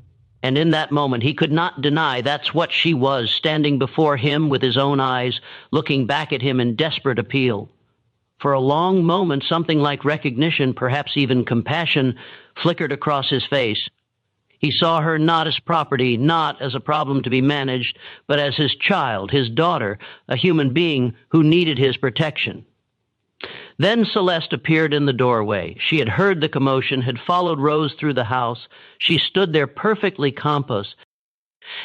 and in that moment he could not deny that's what she was, standing before him with his own eyes, looking back at him in desperate appeal. For a long moment, something like recognition, perhaps even compassion, flickered across his face. He saw her not as property, not as a problem to be managed, but as his child, his daughter, a human being who needed his protection. Then Celeste appeared in the doorway. She had heard the commotion, had followed Rose through the house. She stood there perfectly composed,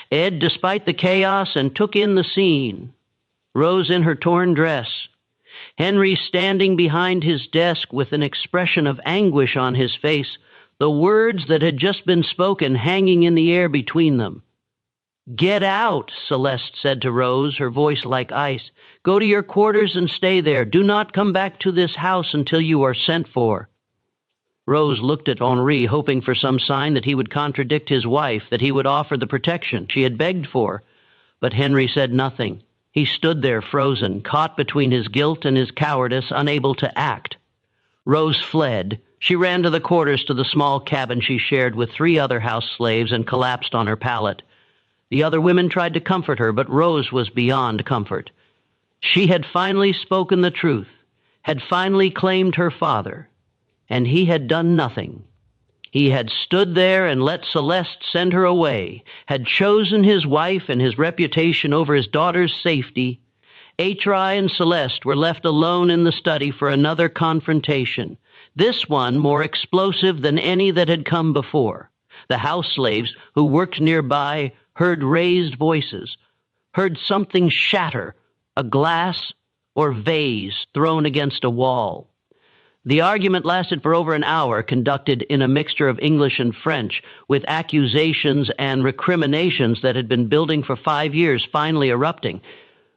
despite the chaos, and took in the scene. Rose in her torn dress, Henry standing behind his desk with an expression of anguish on his face, the words that had just been spoken hanging in the air between them. "Get out," Celeste said to Rose, her voice like ice. "Go to your quarters and stay there. Do not come back to this house until you are sent for." Rose looked at Henri, hoping for some sign that he would contradict his wife, that he would offer the protection she had begged for. But Henry said nothing. He stood there frozen, caught between his guilt and his cowardice, unable to act. Rose fled. She ran to the quarters to the small cabin she shared with 3 other house slaves and collapsed on her pallet. The other women tried to comfort her, but Rose was beyond comfort. She had finally spoken the truth, had finally claimed her father, and he had done nothing. He had stood there and let Celeste send her away, had chosen his wife and his reputation over his daughter's safety. Atri and Celeste were left alone in the study for another confrontation, this one more explosive than any that had come before. The house slaves who worked nearby heard raised voices, heard something shatter, a glass or vase thrown against a wall. The argument lasted for over an hour, conducted in a mixture of English and French, with accusations and recriminations that had been building for 5 years finally erupting.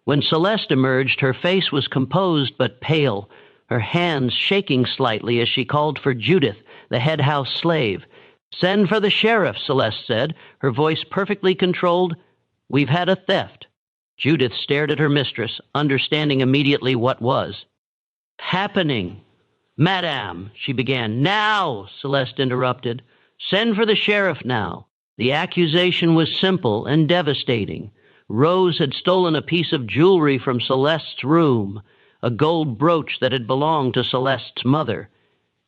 When Celeste emerged, her face was composed but pale, her hands shaking slightly as she called for Judith, the head house slave. "Send for the sheriff," Celeste said, her voice perfectly controlled. "We've had a theft." Judith stared at her mistress, understanding immediately what was happening. "Madame," she began. "Now," Celeste interrupted. "Send for the sheriff now." The accusation was simple and devastating. Rose had stolen a piece of jewelry from Celeste's room, a gold brooch that had belonged to Celeste's mother.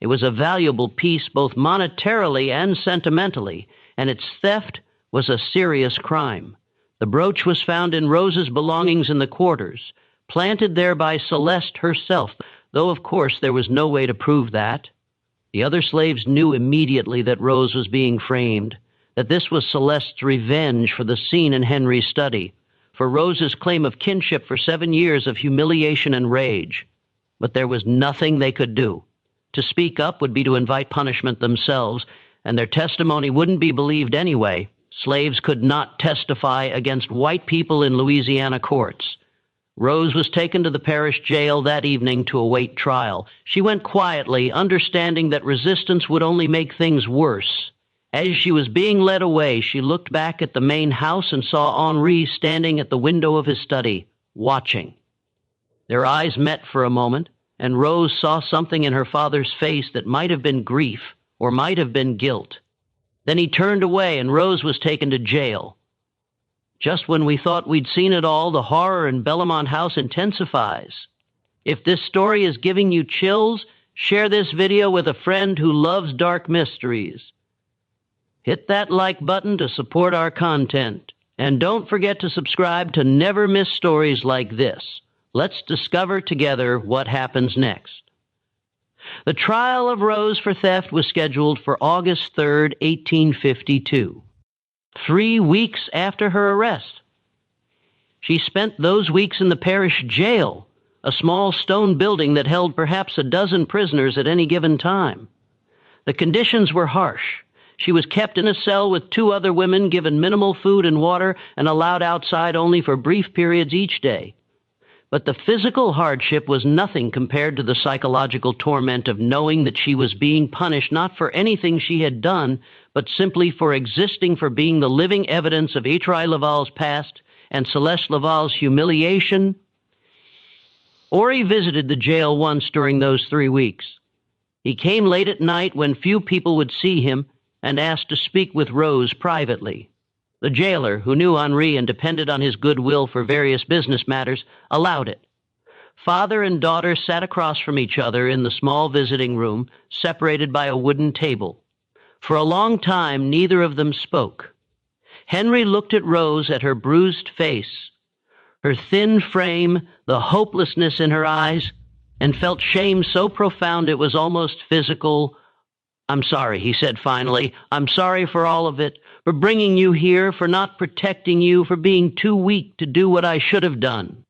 It was a valuable piece both monetarily and sentimentally, and its theft was a serious crime. The brooch was found in Rose's belongings in the quarters, planted there by Celeste herself, though of course there was no way to prove that. The other slaves knew immediately that Rose was being framed, that this was Celeste's revenge for the scene in Henry's study, for Rose's claim of kinship for 7 years of humiliation and rage. But there was nothing they could do. To speak up would be to invite punishment themselves, and their testimony wouldn't be believed anyway. Slaves could not testify against white people in Louisiana courts. Rose was taken to the parish jail that evening to await trial. She went quietly, understanding that resistance would only make things worse. As she was being led away, she looked back at the main house and saw Henri standing at the window of his study, watching. Their eyes met for a moment, and Rose saw something in her father's face that might have been grief or might have been guilt. Then he turned away, and Rose was taken to jail. Just when we thought we'd seen it all, the horror in Bellamont House intensifies. If this story is giving you chills, share this video with a friend who loves dark mysteries. Hit that like button to support our content. And don't forget to subscribe to never miss stories like this. Let's discover together what happens next. The trial of Rose for theft was scheduled for August 3rd, 1852, 3 weeks after her arrest. She spent those weeks in the parish jail, a small stone building that held perhaps a dozen prisoners at any given time. The conditions were harsh. She was kept in a cell with 2 other women, given minimal food and water, and allowed outside only for brief periods each day. But the physical hardship was nothing compared to the psychological torment of knowing that she was being punished not for anything she had done, but simply for existing, for being the living evidence of H.R.I. Laval's past and Celeste Laval's humiliation. Ori visited the jail once during those 3 weeks. He came late at night when few people would see him and asked to speak with Rose privately. The jailer, who knew Henri and depended on his goodwill for various business matters, allowed it. Father and daughter sat across from each other in the small visiting room, separated by a wooden table. For a long time, neither of them spoke. Henry looked at Rose, at her bruised face, her thin frame, the hopelessness in her eyes, and felt shame so profound it was almost physical. "I'm sorry," he said finally. "I'm sorry for all of it, for bringing you here, for not protecting you, for being too weak to do what I should have done."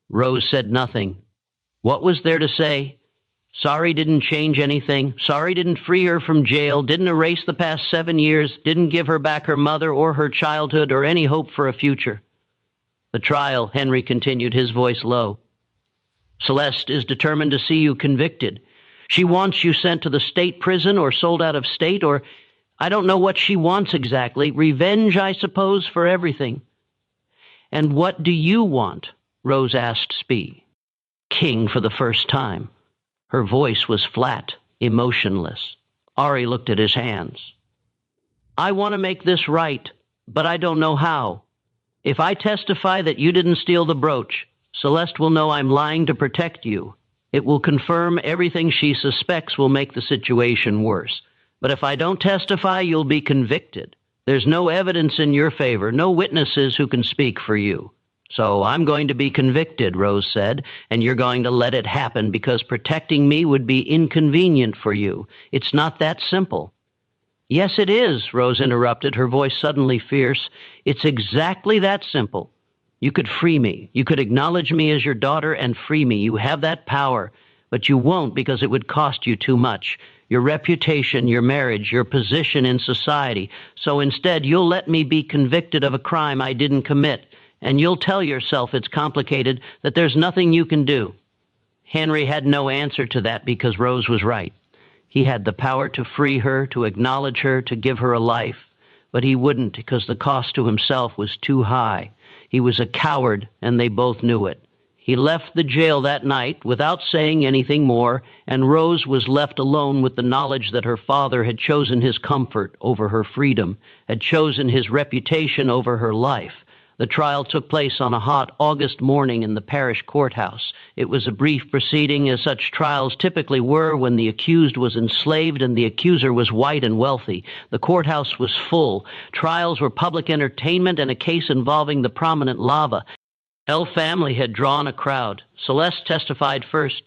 Rose said nothing. What was there to say? Sorry didn't change anything. Sorry didn't free her from jail, didn't erase the past 7 years, didn't give her back her mother or her childhood or any hope for a future. "The trial," Henry continued, his voice low. "Celeste is determined to see you convicted. She wants you sent to the state prison or sold out of state, or I don't know what she wants exactly. Revenge, I suppose, for everything." "And what do you want?" Rose asked Spee. "King for the first time." Her voice was flat, emotionless. Ari looked at his hands. "I want to make this right, but I don't know how. If I testify that you didn't steal the brooch, Celeste will know I'm lying to protect you. It will confirm everything she suspects will make the situation worse. But if I don't testify, you'll be convicted. There's no evidence in your favor, no witnesses who can speak for you. So I'm going to be convicted," Rose said, "and you're going to let it happen because protecting me would be inconvenient for you. It's not that simple." "Yes, it is," Rose interrupted, her voice suddenly fierce. "It's exactly that simple. You could free me. You could acknowledge me as your daughter and free me. You have that power, but you won't because it would cost you too much. Your reputation, your marriage, your position in society. So instead, you'll let me be convicted of a crime I didn't commit, and you'll tell yourself it's complicated, that there's nothing you can do." Henry had no answer to that because Rose was right. He had the power to free her, to acknowledge her, to give her a life, but he wouldn't because the cost to himself was too high. He was a coward, and they both knew it. He left the jail that night without saying anything more, and Rose was left alone with the knowledge that her father had chosen his comfort over her freedom, had chosen his reputation over her life. The trial took place on a hot August morning in the parish courthouse. It was a brief proceeding, as such trials typically were when the accused was enslaved and the accuser was white and wealthy. The courthouse was full. Trials were public entertainment, and a case involving the prominent Lava. L family had drawn a crowd. Celeste testified first.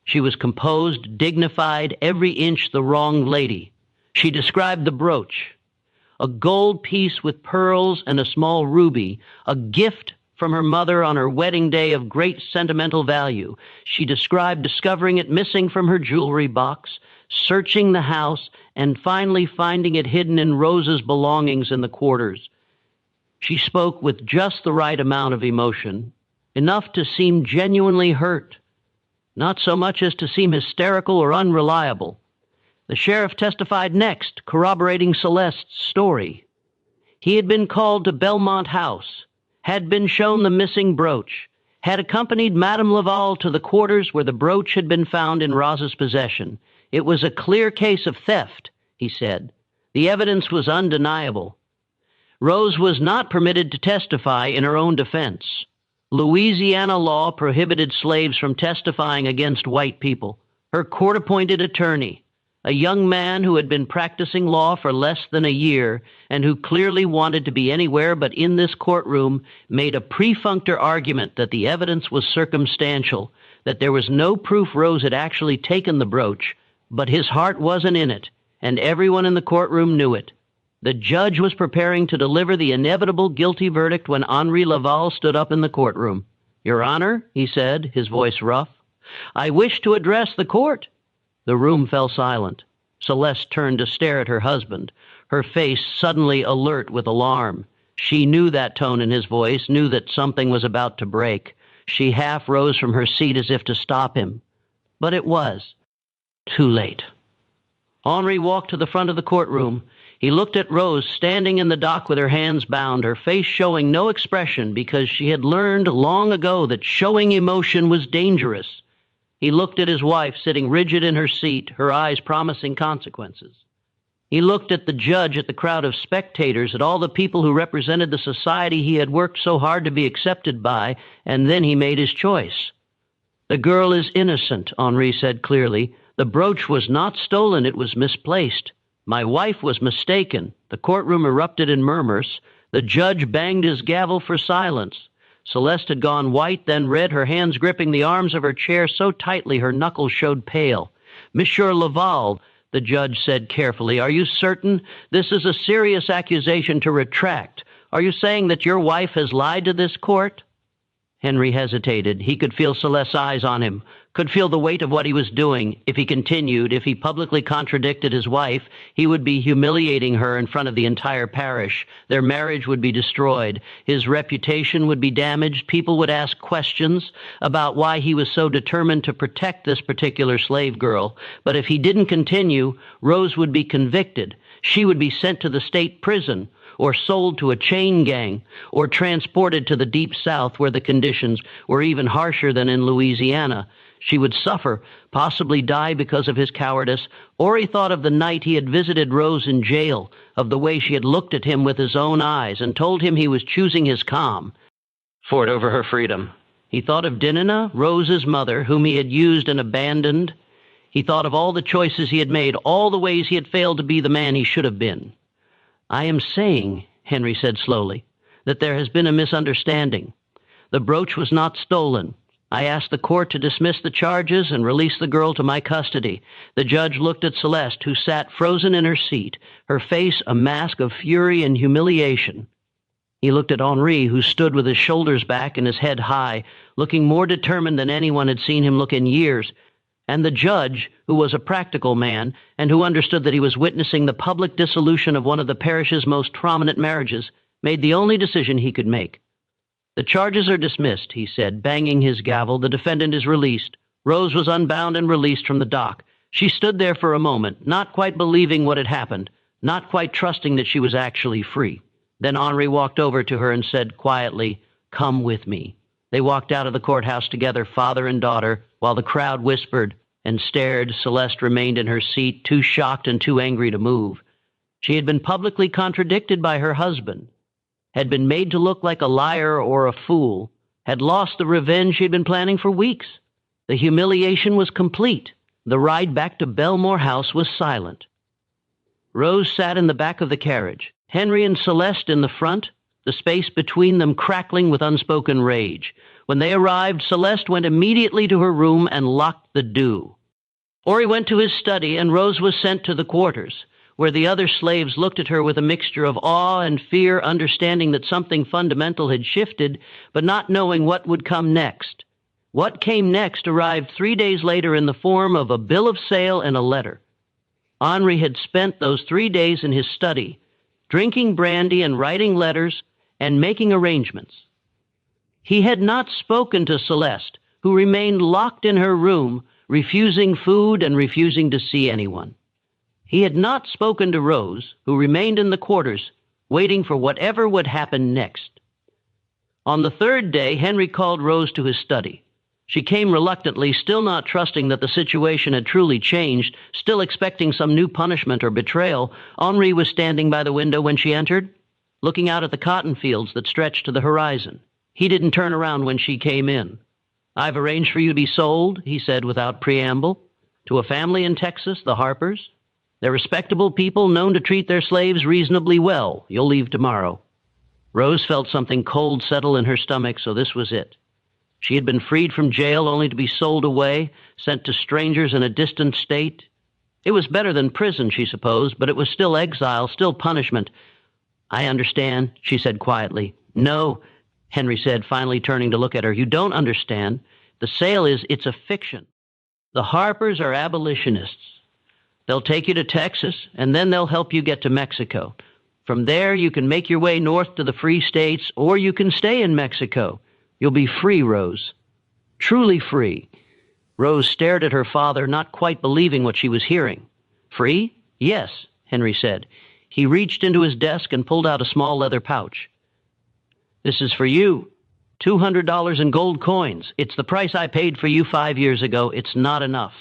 She was composed, dignified, every inch the wronged lady. She described the brooch, a gold piece with pearls and a small ruby, a gift from her mother on her wedding day of great sentimental value. She described discovering it missing from her jewelry box, searching the house, and finally finding it hidden in Rose's belongings in the quarters. She spoke with just the right amount of emotion, enough to seem genuinely hurt, not so much as to seem hysterical or unreliable. The sheriff testified next, corroborating Celeste's story. He had been called to Belmont House, had been shown the missing brooch, had accompanied Madame Laval to the quarters where the brooch had been found in Rosa's possession. It was a clear case of theft, he said. The evidence was undeniable. Rose was not permitted to testify in her own defense. Louisiana law prohibited slaves from testifying against white people. Her court-appointed attorney, a young man who had been practicing law for less than a year and who clearly wanted to be anywhere but in this courtroom, made a perfunctory argument that the evidence was circumstantial, that there was no proof Rose had actually taken the brooch, but his heart wasn't in it, and everyone in the courtroom knew it. The judge was preparing to deliver the inevitable guilty verdict when Henri Laval stood up in the courtroom. "Your Honor," he said, his voice rough, "I wish to address the court." The room fell silent. Celeste turned to stare at her husband, her face suddenly alert with alarm. She knew that tone in his voice, knew that something was about to break. She half rose from her seat as if to stop him. But it was too late. Henri walked to the front of the courtroom. He looked at Rose standing in the dock with her hands bound, her face showing no expression because she had learned long ago that showing emotion was dangerous. He looked at his wife sitting rigid in her seat, her eyes promising consequences. He looked at the judge, at the crowd of spectators, at all the people who represented the society he had worked so hard to be accepted by, and then he made his choice. "The girl is innocent," Henri said clearly. "The brooch was not stolen, it was misplaced. My wife was mistaken." The courtroom erupted in murmurs. The judge banged his gavel for silence. Celeste had gone white, then red, her hands gripping the arms of her chair so tightly her knuckles showed pale. "Monsieur Laval," the judge said carefully, "are you certain? This is a serious accusation to retract. Are you saying that your wife has lied to this court?" Henry hesitated. He could feel Celeste's eyes on him, could feel the weight of what he was doing. If he continued, if he publicly contradicted his wife, he would be humiliating her in front of the entire parish. Their marriage would be destroyed. His reputation would be damaged. People would ask questions about why he was so determined to protect this particular slave girl. But if he didn't continue, Rose would be convicted. She would be sent to the state prison, or sold to a chain gang, or transported to the Deep South where the conditions were even harsher than in Louisiana. She would suffer, possibly die because of his cowardice, or he thought of the night he had visited Rose in jail, of the way she had looked at him with his own eyes and told him he was choosing his calm for it over her freedom. He thought of Dinina, Rose's mother, whom he had used and abandoned. He thought of all the choices he had made, all the ways he had failed to be the man he should have been. "I am saying," Henry said slowly, "that there has been a misunderstanding. The brooch was not stolen. I asked the court to dismiss the charges and release the girl to my custody." The judge looked at Celeste, who sat frozen in her seat, her face a mask of fury and humiliation. He looked at Henri, who stood with his shoulders back and his head high, looking more determined than anyone had seen him look in years. And the judge, who was a practical man and who understood that he was witnessing the public dissolution of one of the parish's most prominent marriages, made the only decision he could make. "The charges are dismissed," he said, banging his gavel. "The defendant is released." Rose was unbound and released from the dock. She stood there for a moment, not quite believing what had happened, not quite trusting that she was actually free. Then Henri walked over to her and said quietly, "Come with me." They walked out of the courthouse together, father and daughter, while the crowd whispered and stared. Celeste remained in her seat, too shocked and too angry to move. She had been publicly contradicted by her husband, had been made to look like a liar or a fool, had lost the revenge she had been planning for weeks. The humiliation was complete. The ride back to Belmore House was silent. Rose sat in the back of the carriage, Henry and Celeste in the front, the space between them crackling with unspoken rage. When they arrived, Celeste went immediately to her room and locked the door. Henri went to his study, and Rose was sent to the quarters, where the other slaves looked at her with a mixture of awe and fear, understanding that something fundamental had shifted, but not knowing what would come next. What came next arrived 3 days later in the form of a bill of sale and a letter. Henri had spent those 3 days in his study, drinking brandy and writing letters and making arrangements. He had not spoken to Celeste, who remained locked in her room, refusing food and refusing to see anyone. He had not spoken to Rose, who remained in the quarters, waiting for whatever would happen next. On the third day, Henry called Rose to his study. She came reluctantly, still not trusting that the situation had truly changed, still expecting some new punishment or betrayal. Henri was standing by the window when she entered, looking out at the cotton fields that stretched to the horizon. He didn't turn around when she came in. "I've arranged for you to be sold," he said without preamble, "to a family in Texas, the Harpers. They're respectable people known to treat their slaves reasonably well. You'll leave tomorrow." Rose felt something cold settle in her stomach, so this was it. She had been freed from jail only to be sold away, sent to strangers in a distant state. It was better than prison, she supposed, but it was still exile, still punishment. "I understand," she said quietly. "No," Henry said, finally turning to look at her. "You don't understand. The sale it's a fiction. The Harpers are abolitionists. They'll take you to Texas, and then they'll help you get to Mexico. From there, you can make your way north to the Free States, or you can stay in Mexico. You'll be free, Rose. Truly free." Rose stared at her father, not quite believing what she was hearing. "Free? Yes," Henry said. He reached into his desk and pulled out a small leather pouch. "This is for you. $200 in gold coins. It's the price I paid for you 5 years ago. It's not enough.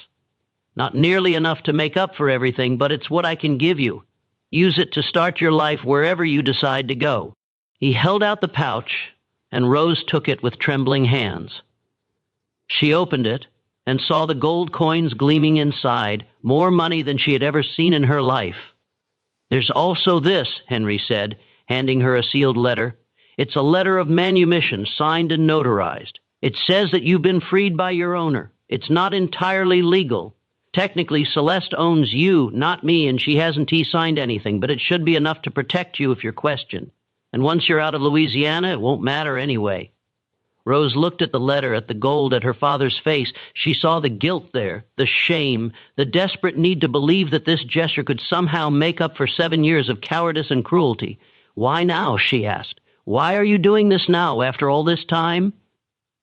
Not nearly enough to make up for everything, but it's what I can give you. Use it to start your life wherever you decide to go." He held out the pouch, and Rose took it with trembling hands. She opened it and saw the gold coins gleaming inside, more money than she had ever seen in her life. "There's also this," Henry said, handing her a sealed letter. "It's a letter of manumission, signed and notarized. It says that you've been freed by your owner. It's not entirely legal. Technically, Celeste owns you, not me, and she hasn't signed anything, but it should be enough to protect you if you're questioned. And once you're out of Louisiana, it won't matter anyway." Rose looked at the letter, at the gold, at her father's face. She saw the guilt there, the shame, the desperate need to believe that this gesture could somehow make up for 7 years of cowardice and cruelty. "Why now?" she asked. "Why are you doing this now, after all this time?"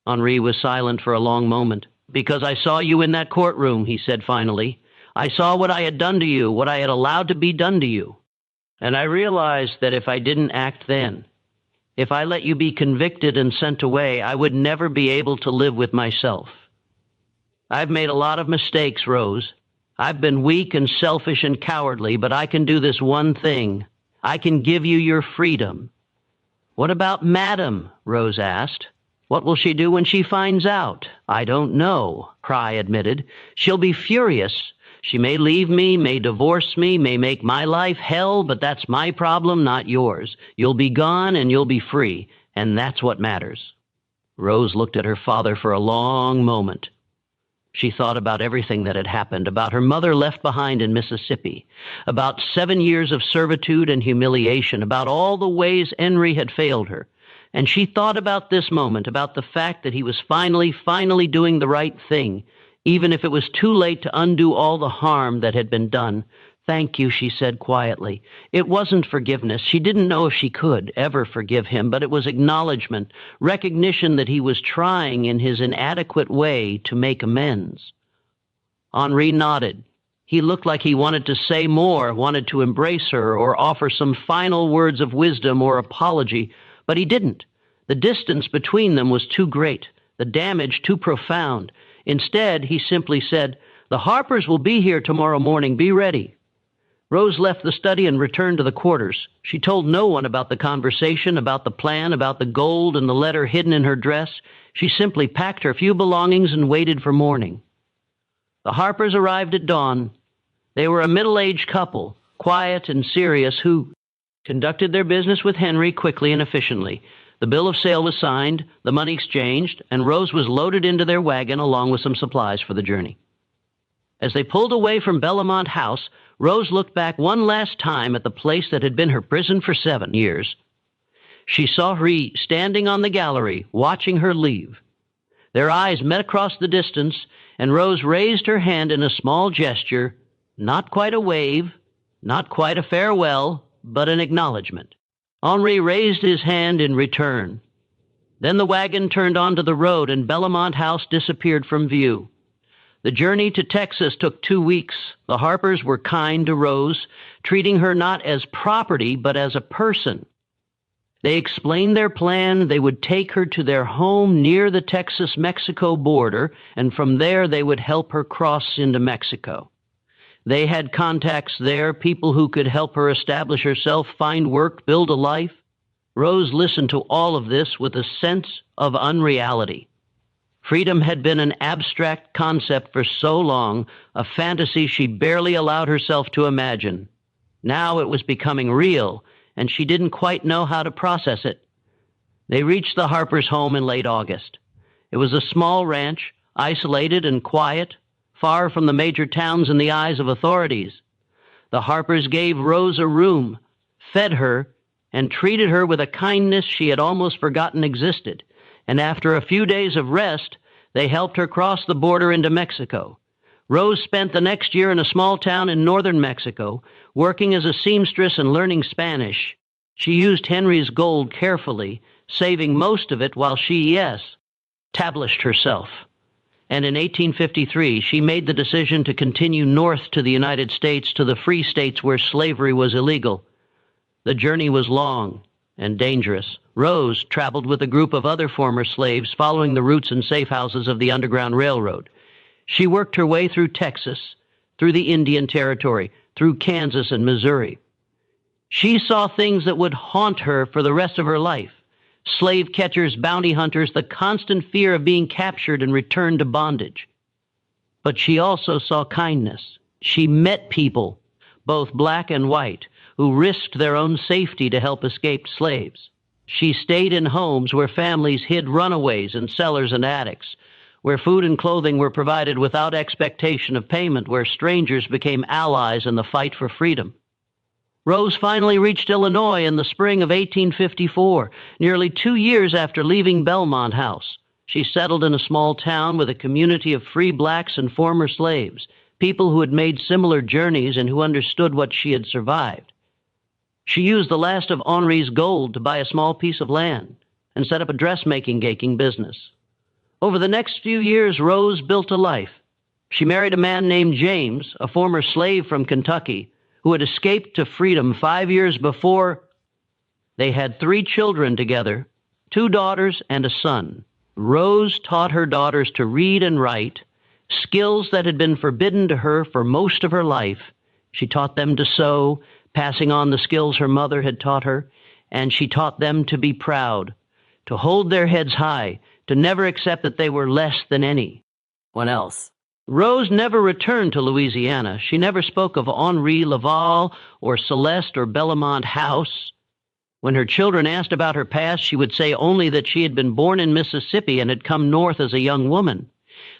Henri was silent for a long moment. "Because I saw you in that courtroom," he said finally. "I saw what I had done to you, what I had allowed to be done to you. And I realized that if I didn't act then, if I let you be convicted and sent away, I would never be able to live with myself. I've made a lot of mistakes, Rose. I've been weak and selfish and cowardly, but I can do this one thing. I can give you your freedom." "What about Madam?" Rose asked. "What will she do when she finds out?" "I don't know," Pry admitted. "She'll be furious. She may leave me, may divorce me, may make my life hell, but that's my problem, not yours. You'll be gone and you'll be free, and that's what matters." Rose looked at her father for a long moment. She thought about everything that had happened, about her mother left behind in Mississippi, about 7 years of servitude and humiliation, about all the ways Henry had failed her. And she thought about this moment, about the fact that he was finally doing the right thing, even if it was too late to undo all the harm that had been done. "Thank you," she said quietly. It wasn't forgiveness. She didn't know if she could ever forgive him, but it was acknowledgement, recognition that he was trying in his inadequate way to make amends. Henri nodded. He looked like he wanted to say more, wanted to embrace her or offer some final words of wisdom or apology, but he didn't. The distance between them was too great, the damage too profound. Instead, he simply said, "The Harpers will be here tomorrow morning. Be ready." Rose left the study and returned to the quarters. She told no one about the conversation, about the plan, about the gold and the letter hidden in her dress. She simply packed her few belongings and waited for morning. The Harpers arrived at dawn. They were a middle-aged couple, quiet and serious, who conducted their business with Henry quickly and efficiently. The bill of sale was signed, the money exchanged, and Rose was loaded into their wagon along with some supplies for the journey. As they pulled away from Bellamont House, Rose looked back one last time at the place that had been her prison for 7 years. She saw Henri standing on the gallery, watching her leave. Their eyes met across the distance, and Rose raised her hand in a small gesture, not quite a wave, not quite a farewell, but an acknowledgement. Henri raised his hand in return. Then the wagon turned onto the road, and Bellamont House disappeared from view. The journey to Texas took 2 weeks. The Harpers were kind to Rose, treating her not as property, but as a person. They explained their plan. They would take her to their home near the Texas-Mexico border, and from there they would help her cross into Mexico. They had contacts there, people who could help her establish herself, find work, build a life. Rose listened to all of this with a sense of unreality. Freedom had been an abstract concept for so long, a fantasy she barely allowed herself to imagine. Now it was becoming real, and she didn't quite know how to process it. They reached the Harpers' home in late August. It was a small ranch, isolated and quiet, far from the major towns in the eyes of authorities. The Harpers gave Rose a room, fed her, and treated her with a kindness she had almost forgotten existed. And after a few days of rest, they helped her cross the border into Mexico. Rose spent the next year in a small town in northern Mexico, working as a seamstress and learning Spanish. She used Henry's gold carefully, saving most of it while she, established herself. And in 1853, she made the decision to continue north to the United States, to the free states where slavery was illegal. The journey was long and dangerous. Rose traveled with a group of other former slaves, following the routes and safe houses of the Underground Railroad. She worked her way through Texas, through the Indian Territory, through Kansas and Missouri. She saw things that would haunt her for the rest of her life. Slave catchers, bounty hunters, the constant fear of being captured and returned to bondage. But she also saw kindness. She met people, both black and white, who risked their own safety to help escaped slaves. She stayed in homes where families hid runaways in cellars and attics, where food and clothing were provided without expectation of payment, where strangers became allies in the fight for freedom. Rose finally reached Illinois in the spring of 1854, nearly 2 years after leaving Belmont House. She settled in a small town with a community of free blacks and former slaves, people who had made similar journeys and who understood what she had survived. She used the last of Henri's gold to buy a small piece of land and set up a dressmaking business. Over the next few years, Rose built a life. She married a man named James, a former slave from Kentucky, who had escaped to freedom 5 years before. They had 3 children together, 2 daughters and a son. Rose taught her daughters to read and write, skills that had been forbidden to her for most of her life. She taught them to sew, passing on the skills her mother had taught her, and she taught them to be proud, to hold their heads high, to never accept that they were less than anyone else. Rose never returned to Louisiana. She never spoke of Henri Laval or Celeste or Belmont House. When her children asked about her past, she would say only that she had been born in Mississippi and had come north as a young woman.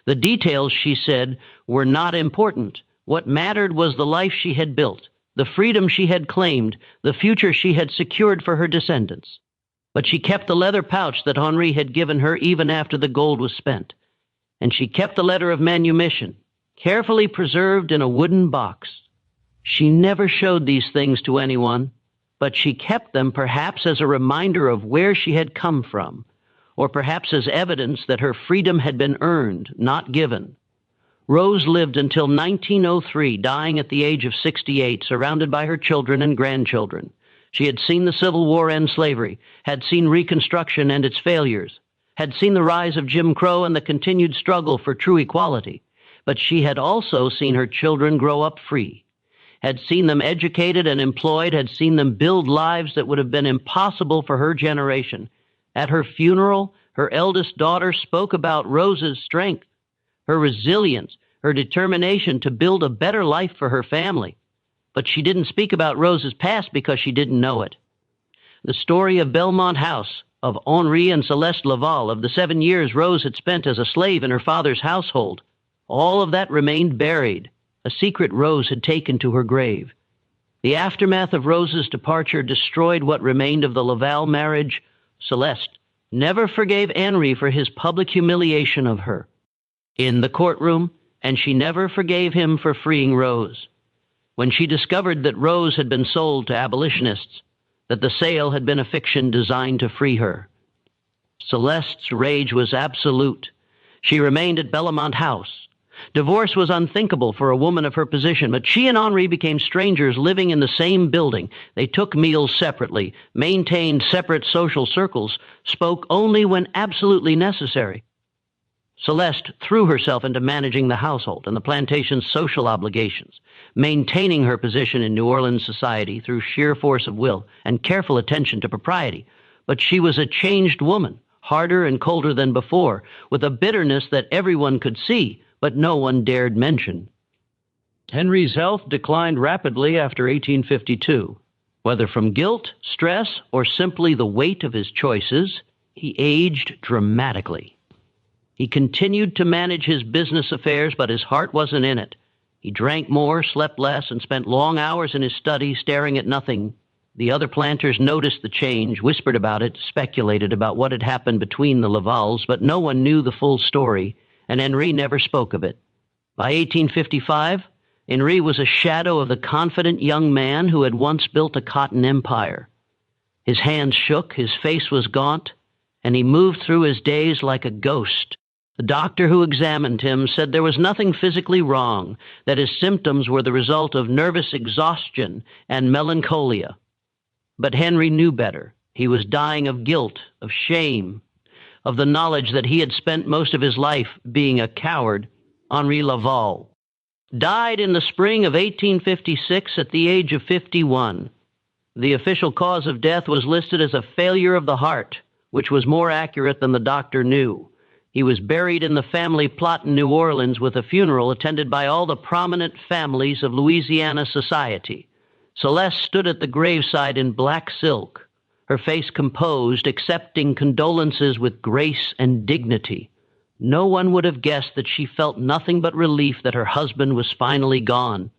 The details, she said, were not important. What mattered was the life she had built, the freedom she had claimed, the future she had secured for her descendants. But she kept the leather pouch that Henri had given her even after the gold was spent. And she kept the letter of manumission, carefully preserved in a wooden box. She never showed these things to anyone, but she kept them perhaps as a reminder of where she had come from, or perhaps as evidence that her freedom had been earned, not given. Rose lived until 1903, dying at the age of 68, surrounded by her children and grandchildren. She had seen the Civil War and slavery, had seen Reconstruction and its failures, had seen the rise of Jim Crow and the continued struggle for true equality. But she had also seen her children grow up free, had seen them educated and employed, had seen them build lives that would have been impossible for her generation. At her funeral, her eldest daughter spoke about Rose's strength, her resilience, her determination to build a better life for her family. But she didn't speak about Rose's past because she didn't know it. The story of Belmont House, of Henri and Celeste Laval, of the 7 years Rose had spent as a slave in her father's household, all of that remained buried, a secret Rose had taken to her grave. The aftermath of Rose's departure destroyed what remained of the Laval marriage. Celeste never forgave Henri for his public humiliation of her in the courtroom, and she never forgave him for freeing Rose. When she discovered that Rose had been sold to abolitionists, that the sale had been a fiction designed to free her, Celeste's rage was absolute. She remained at Belmont House. Divorce was unthinkable for a woman of her position, but she and Henri became strangers living in the same building. They took meals separately, maintained separate social circles, spoke only when absolutely necessary. Celeste threw herself into managing the household and the plantation's social obligations, maintaining her position in New Orleans society through sheer force of will and careful attention to propriety. But she was a changed woman. harder and colder than before, with a bitterness that everyone could see, but no one dared mention. Henry's health declined rapidly after 1852. Whether from guilt, stress, or simply the weight of his choices, he aged dramatically. He continued to manage his business affairs, but his heart wasn't in it. He drank more, slept less, and spent long hours in his study staring at nothing. The other planters noticed the change, whispered about it, speculated about what had happened between the Lavals, but no one knew the full story, and Henri never spoke of it. By 1855, Henri was a shadow of the confident young man who had once built a cotton empire. His hands shook, his face was gaunt, and he moved through his days like a ghost. The doctor who examined him said there was nothing physically wrong, that his symptoms were the result of nervous exhaustion and melancholia. But Henri knew better. He was dying of guilt, of shame, of the knowledge that he had spent most of his life being a coward. Henri Laval died in the spring of 1856 at the age of 51. The official cause of death was listed as a failure of the heart, which was more accurate than the doctor knew. He was buried in the family plot in New Orleans with a funeral attended by all the prominent families of Louisiana society. Celeste stood at the graveside in black silk, her face composed, accepting condolences with grace and dignity. No one would have guessed that she felt nothing but relief that her husband was finally gone.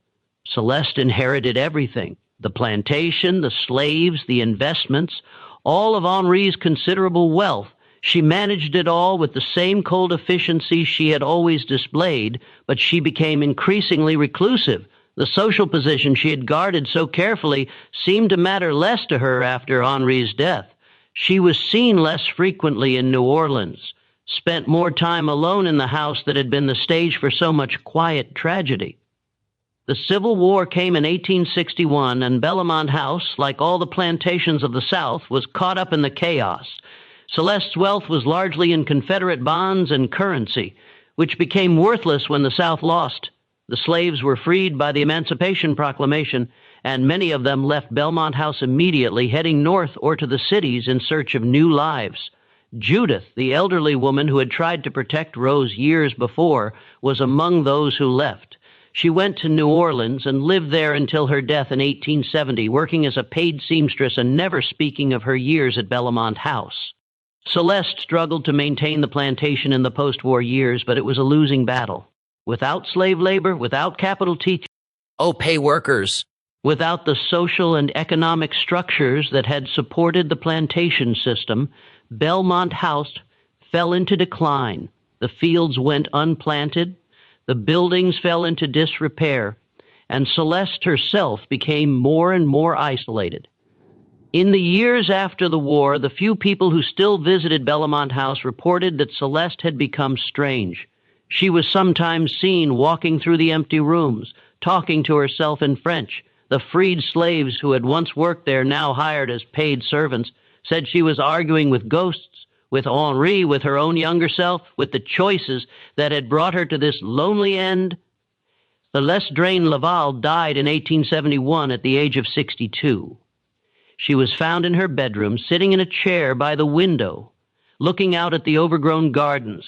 Celeste inherited everything: the plantation, the slaves, the investments, all of Henri's considerable wealth. She managed it all with the same cold efficiency she had always displayed, but she became increasingly reclusive. The social position she had guarded so carefully seemed to matter less to her after Henri's death. She was seen less frequently in New Orleans, spent more time alone in the house that had been the stage for so much quiet tragedy. The Civil War came in 1861, and Bellamont House, like all the plantations of the South, was caught up in the chaos. Celeste's wealth was largely in Confederate bonds and currency, which became worthless when the South lost. The slaves were freed by the Emancipation Proclamation, and many of them left Belmont House immediately, heading north or to the cities in search of new lives. Judith, the elderly woman who had tried to protect Rose years before, was among those who left. She went to New Orleans and lived there until her death in 1870, working as a paid seamstress and never speaking of her years at Bellamont House. Celeste struggled to maintain the plantation in the post-war years, but it was a losing battle. Without slave labor, without capital teaching, pay workers. without the social and economic structures that had supported the plantation system, Belmont House fell into decline. The fields went unplanted, the buildings fell into disrepair, and Celeste herself became more and more isolated. In the years after the war, the few people who still visited Bellamont House reported that Celeste had become strange. She was sometimes seen walking through the empty rooms, talking to herself in French. The freed slaves who had once worked there, now hired as paid servants, said she was arguing with ghosts, with Henri, with her own younger self, with the choices that had brought her to this lonely end. Celeste Drain Laval died in 1871 at the age of 62. She was found in her bedroom, sitting in a chair by the window, looking out at the overgrown gardens.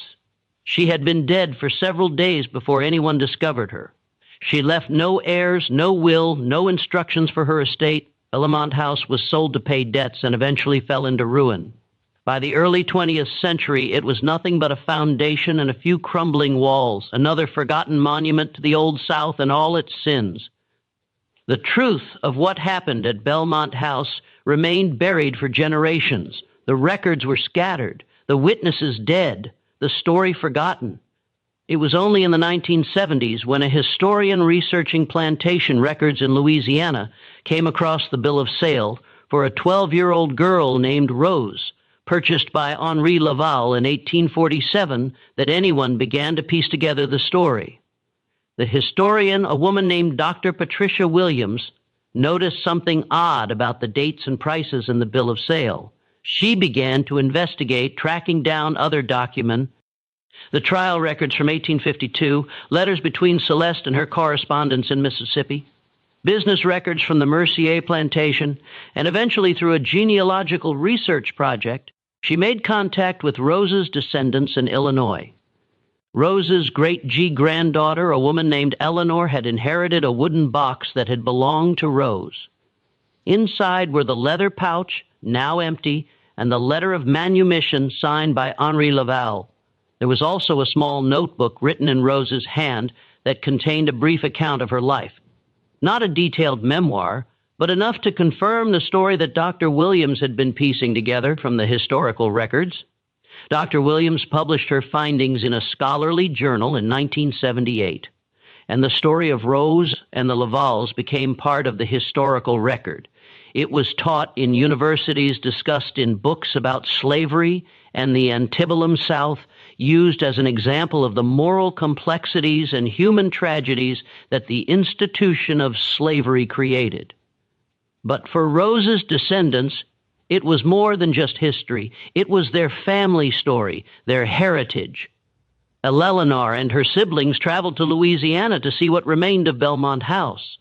She had been dead for several days before anyone discovered her. She left no heirs, no will, no instructions for her estate. Bellamont House was sold to pay debts and eventually fell into ruin. By the early 20th century, it was nothing but a foundation and a few crumbling walls, another forgotten monument to the Old South and all its sins. The truth of what happened at Belmont House remained buried for generations. The records were scattered, the witnesses dead, the story forgotten. It was only in the 1970s when a historian researching plantation records in Louisiana came across the bill of sale for a 12-year-old girl named Rose, purchased by Henri Laval in 1847, that anyone began to piece together the story. The historian, a woman named Dr. Patricia Williams, noticed something odd about the dates and prices in the bill of sale. She began to investigate, tracking down other documents, the trial records from 1852, letters between Celeste and her correspondents in Mississippi, business records from the Mercier plantation, and eventually through a genealogical research project, She made contact with Rose's descendants in Illinois. Rose's great-granddaughter, a woman named Eleanor, had inherited a wooden box that had belonged to Rose. Inside were the leather pouch, now empty, and the letter of manumission signed by Henri Laval. There was also a small notebook written in Rose's hand that contained a brief account of her life. Not a detailed memoir, but enough to confirm the story that Dr. Williams had been piecing together from the historical records. Dr. Williams published her findings in a scholarly journal in 1978, and the story of Rose and the Lavals became part of the historical record. It was taught in universities, discussed in books about slavery and the antebellum South, used as an example of the moral complexities and human tragedies that the institution of slavery created. But for Rose's descendants, it was more than just history. It was their family story, their heritage. Eleanor and her siblings traveled to Louisiana to see what remained of Belmont House.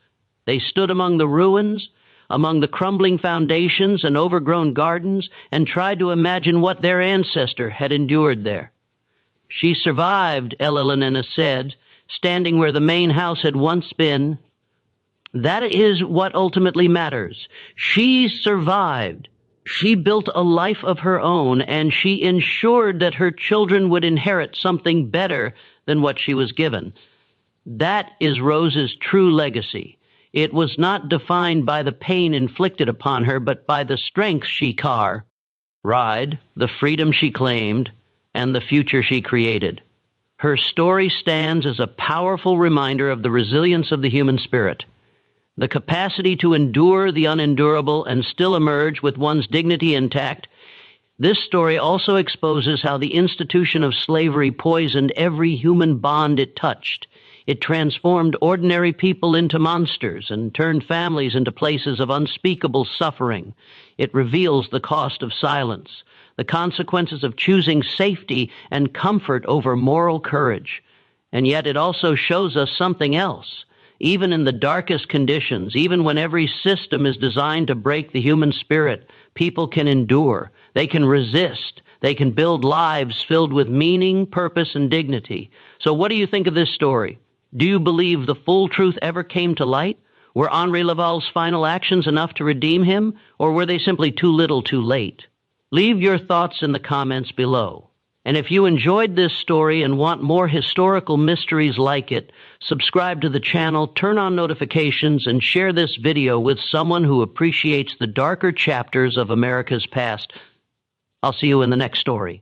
They stood among the ruins, among the crumbling foundations and overgrown gardens, and tried to imagine what their ancestor had endured there. She survived, Eleanor said, standing where the main house had once been. That is what ultimately matters. She survived. She built a life of her own, and she ensured that her children would inherit something better than what she was given. That is Rose's true legacy. It was not defined by the pain inflicted upon her, but by the strength she carried, the freedom she claimed, and the future she created. Her story stands as a powerful reminder of the resilience of the human spirit, the capacity to endure the unendurable and still emerge with one's dignity intact. This story also exposes how the institution of slavery poisoned every human bond it touched. It transformed ordinary people into monsters and turned families into places of unspeakable suffering. It reveals the cost of silence, the consequences of choosing safety and comfort over moral courage. And yet it also shows us something else. Even in the darkest conditions, even when every system is designed to break the human spirit, people can endure, they can resist, they can build lives filled with meaning, purpose, and dignity. So what do you think of this story? Do you believe the full truth ever came to light? Were Henri Laval's final actions enough to redeem him, or were they simply too little too late? Leave your thoughts in the comments below. And if you enjoyed this story and want more historical mysteries like it, subscribe to the channel, turn on notifications, and share this video with someone who appreciates the darker chapters of America's past. I'll see you in the next story.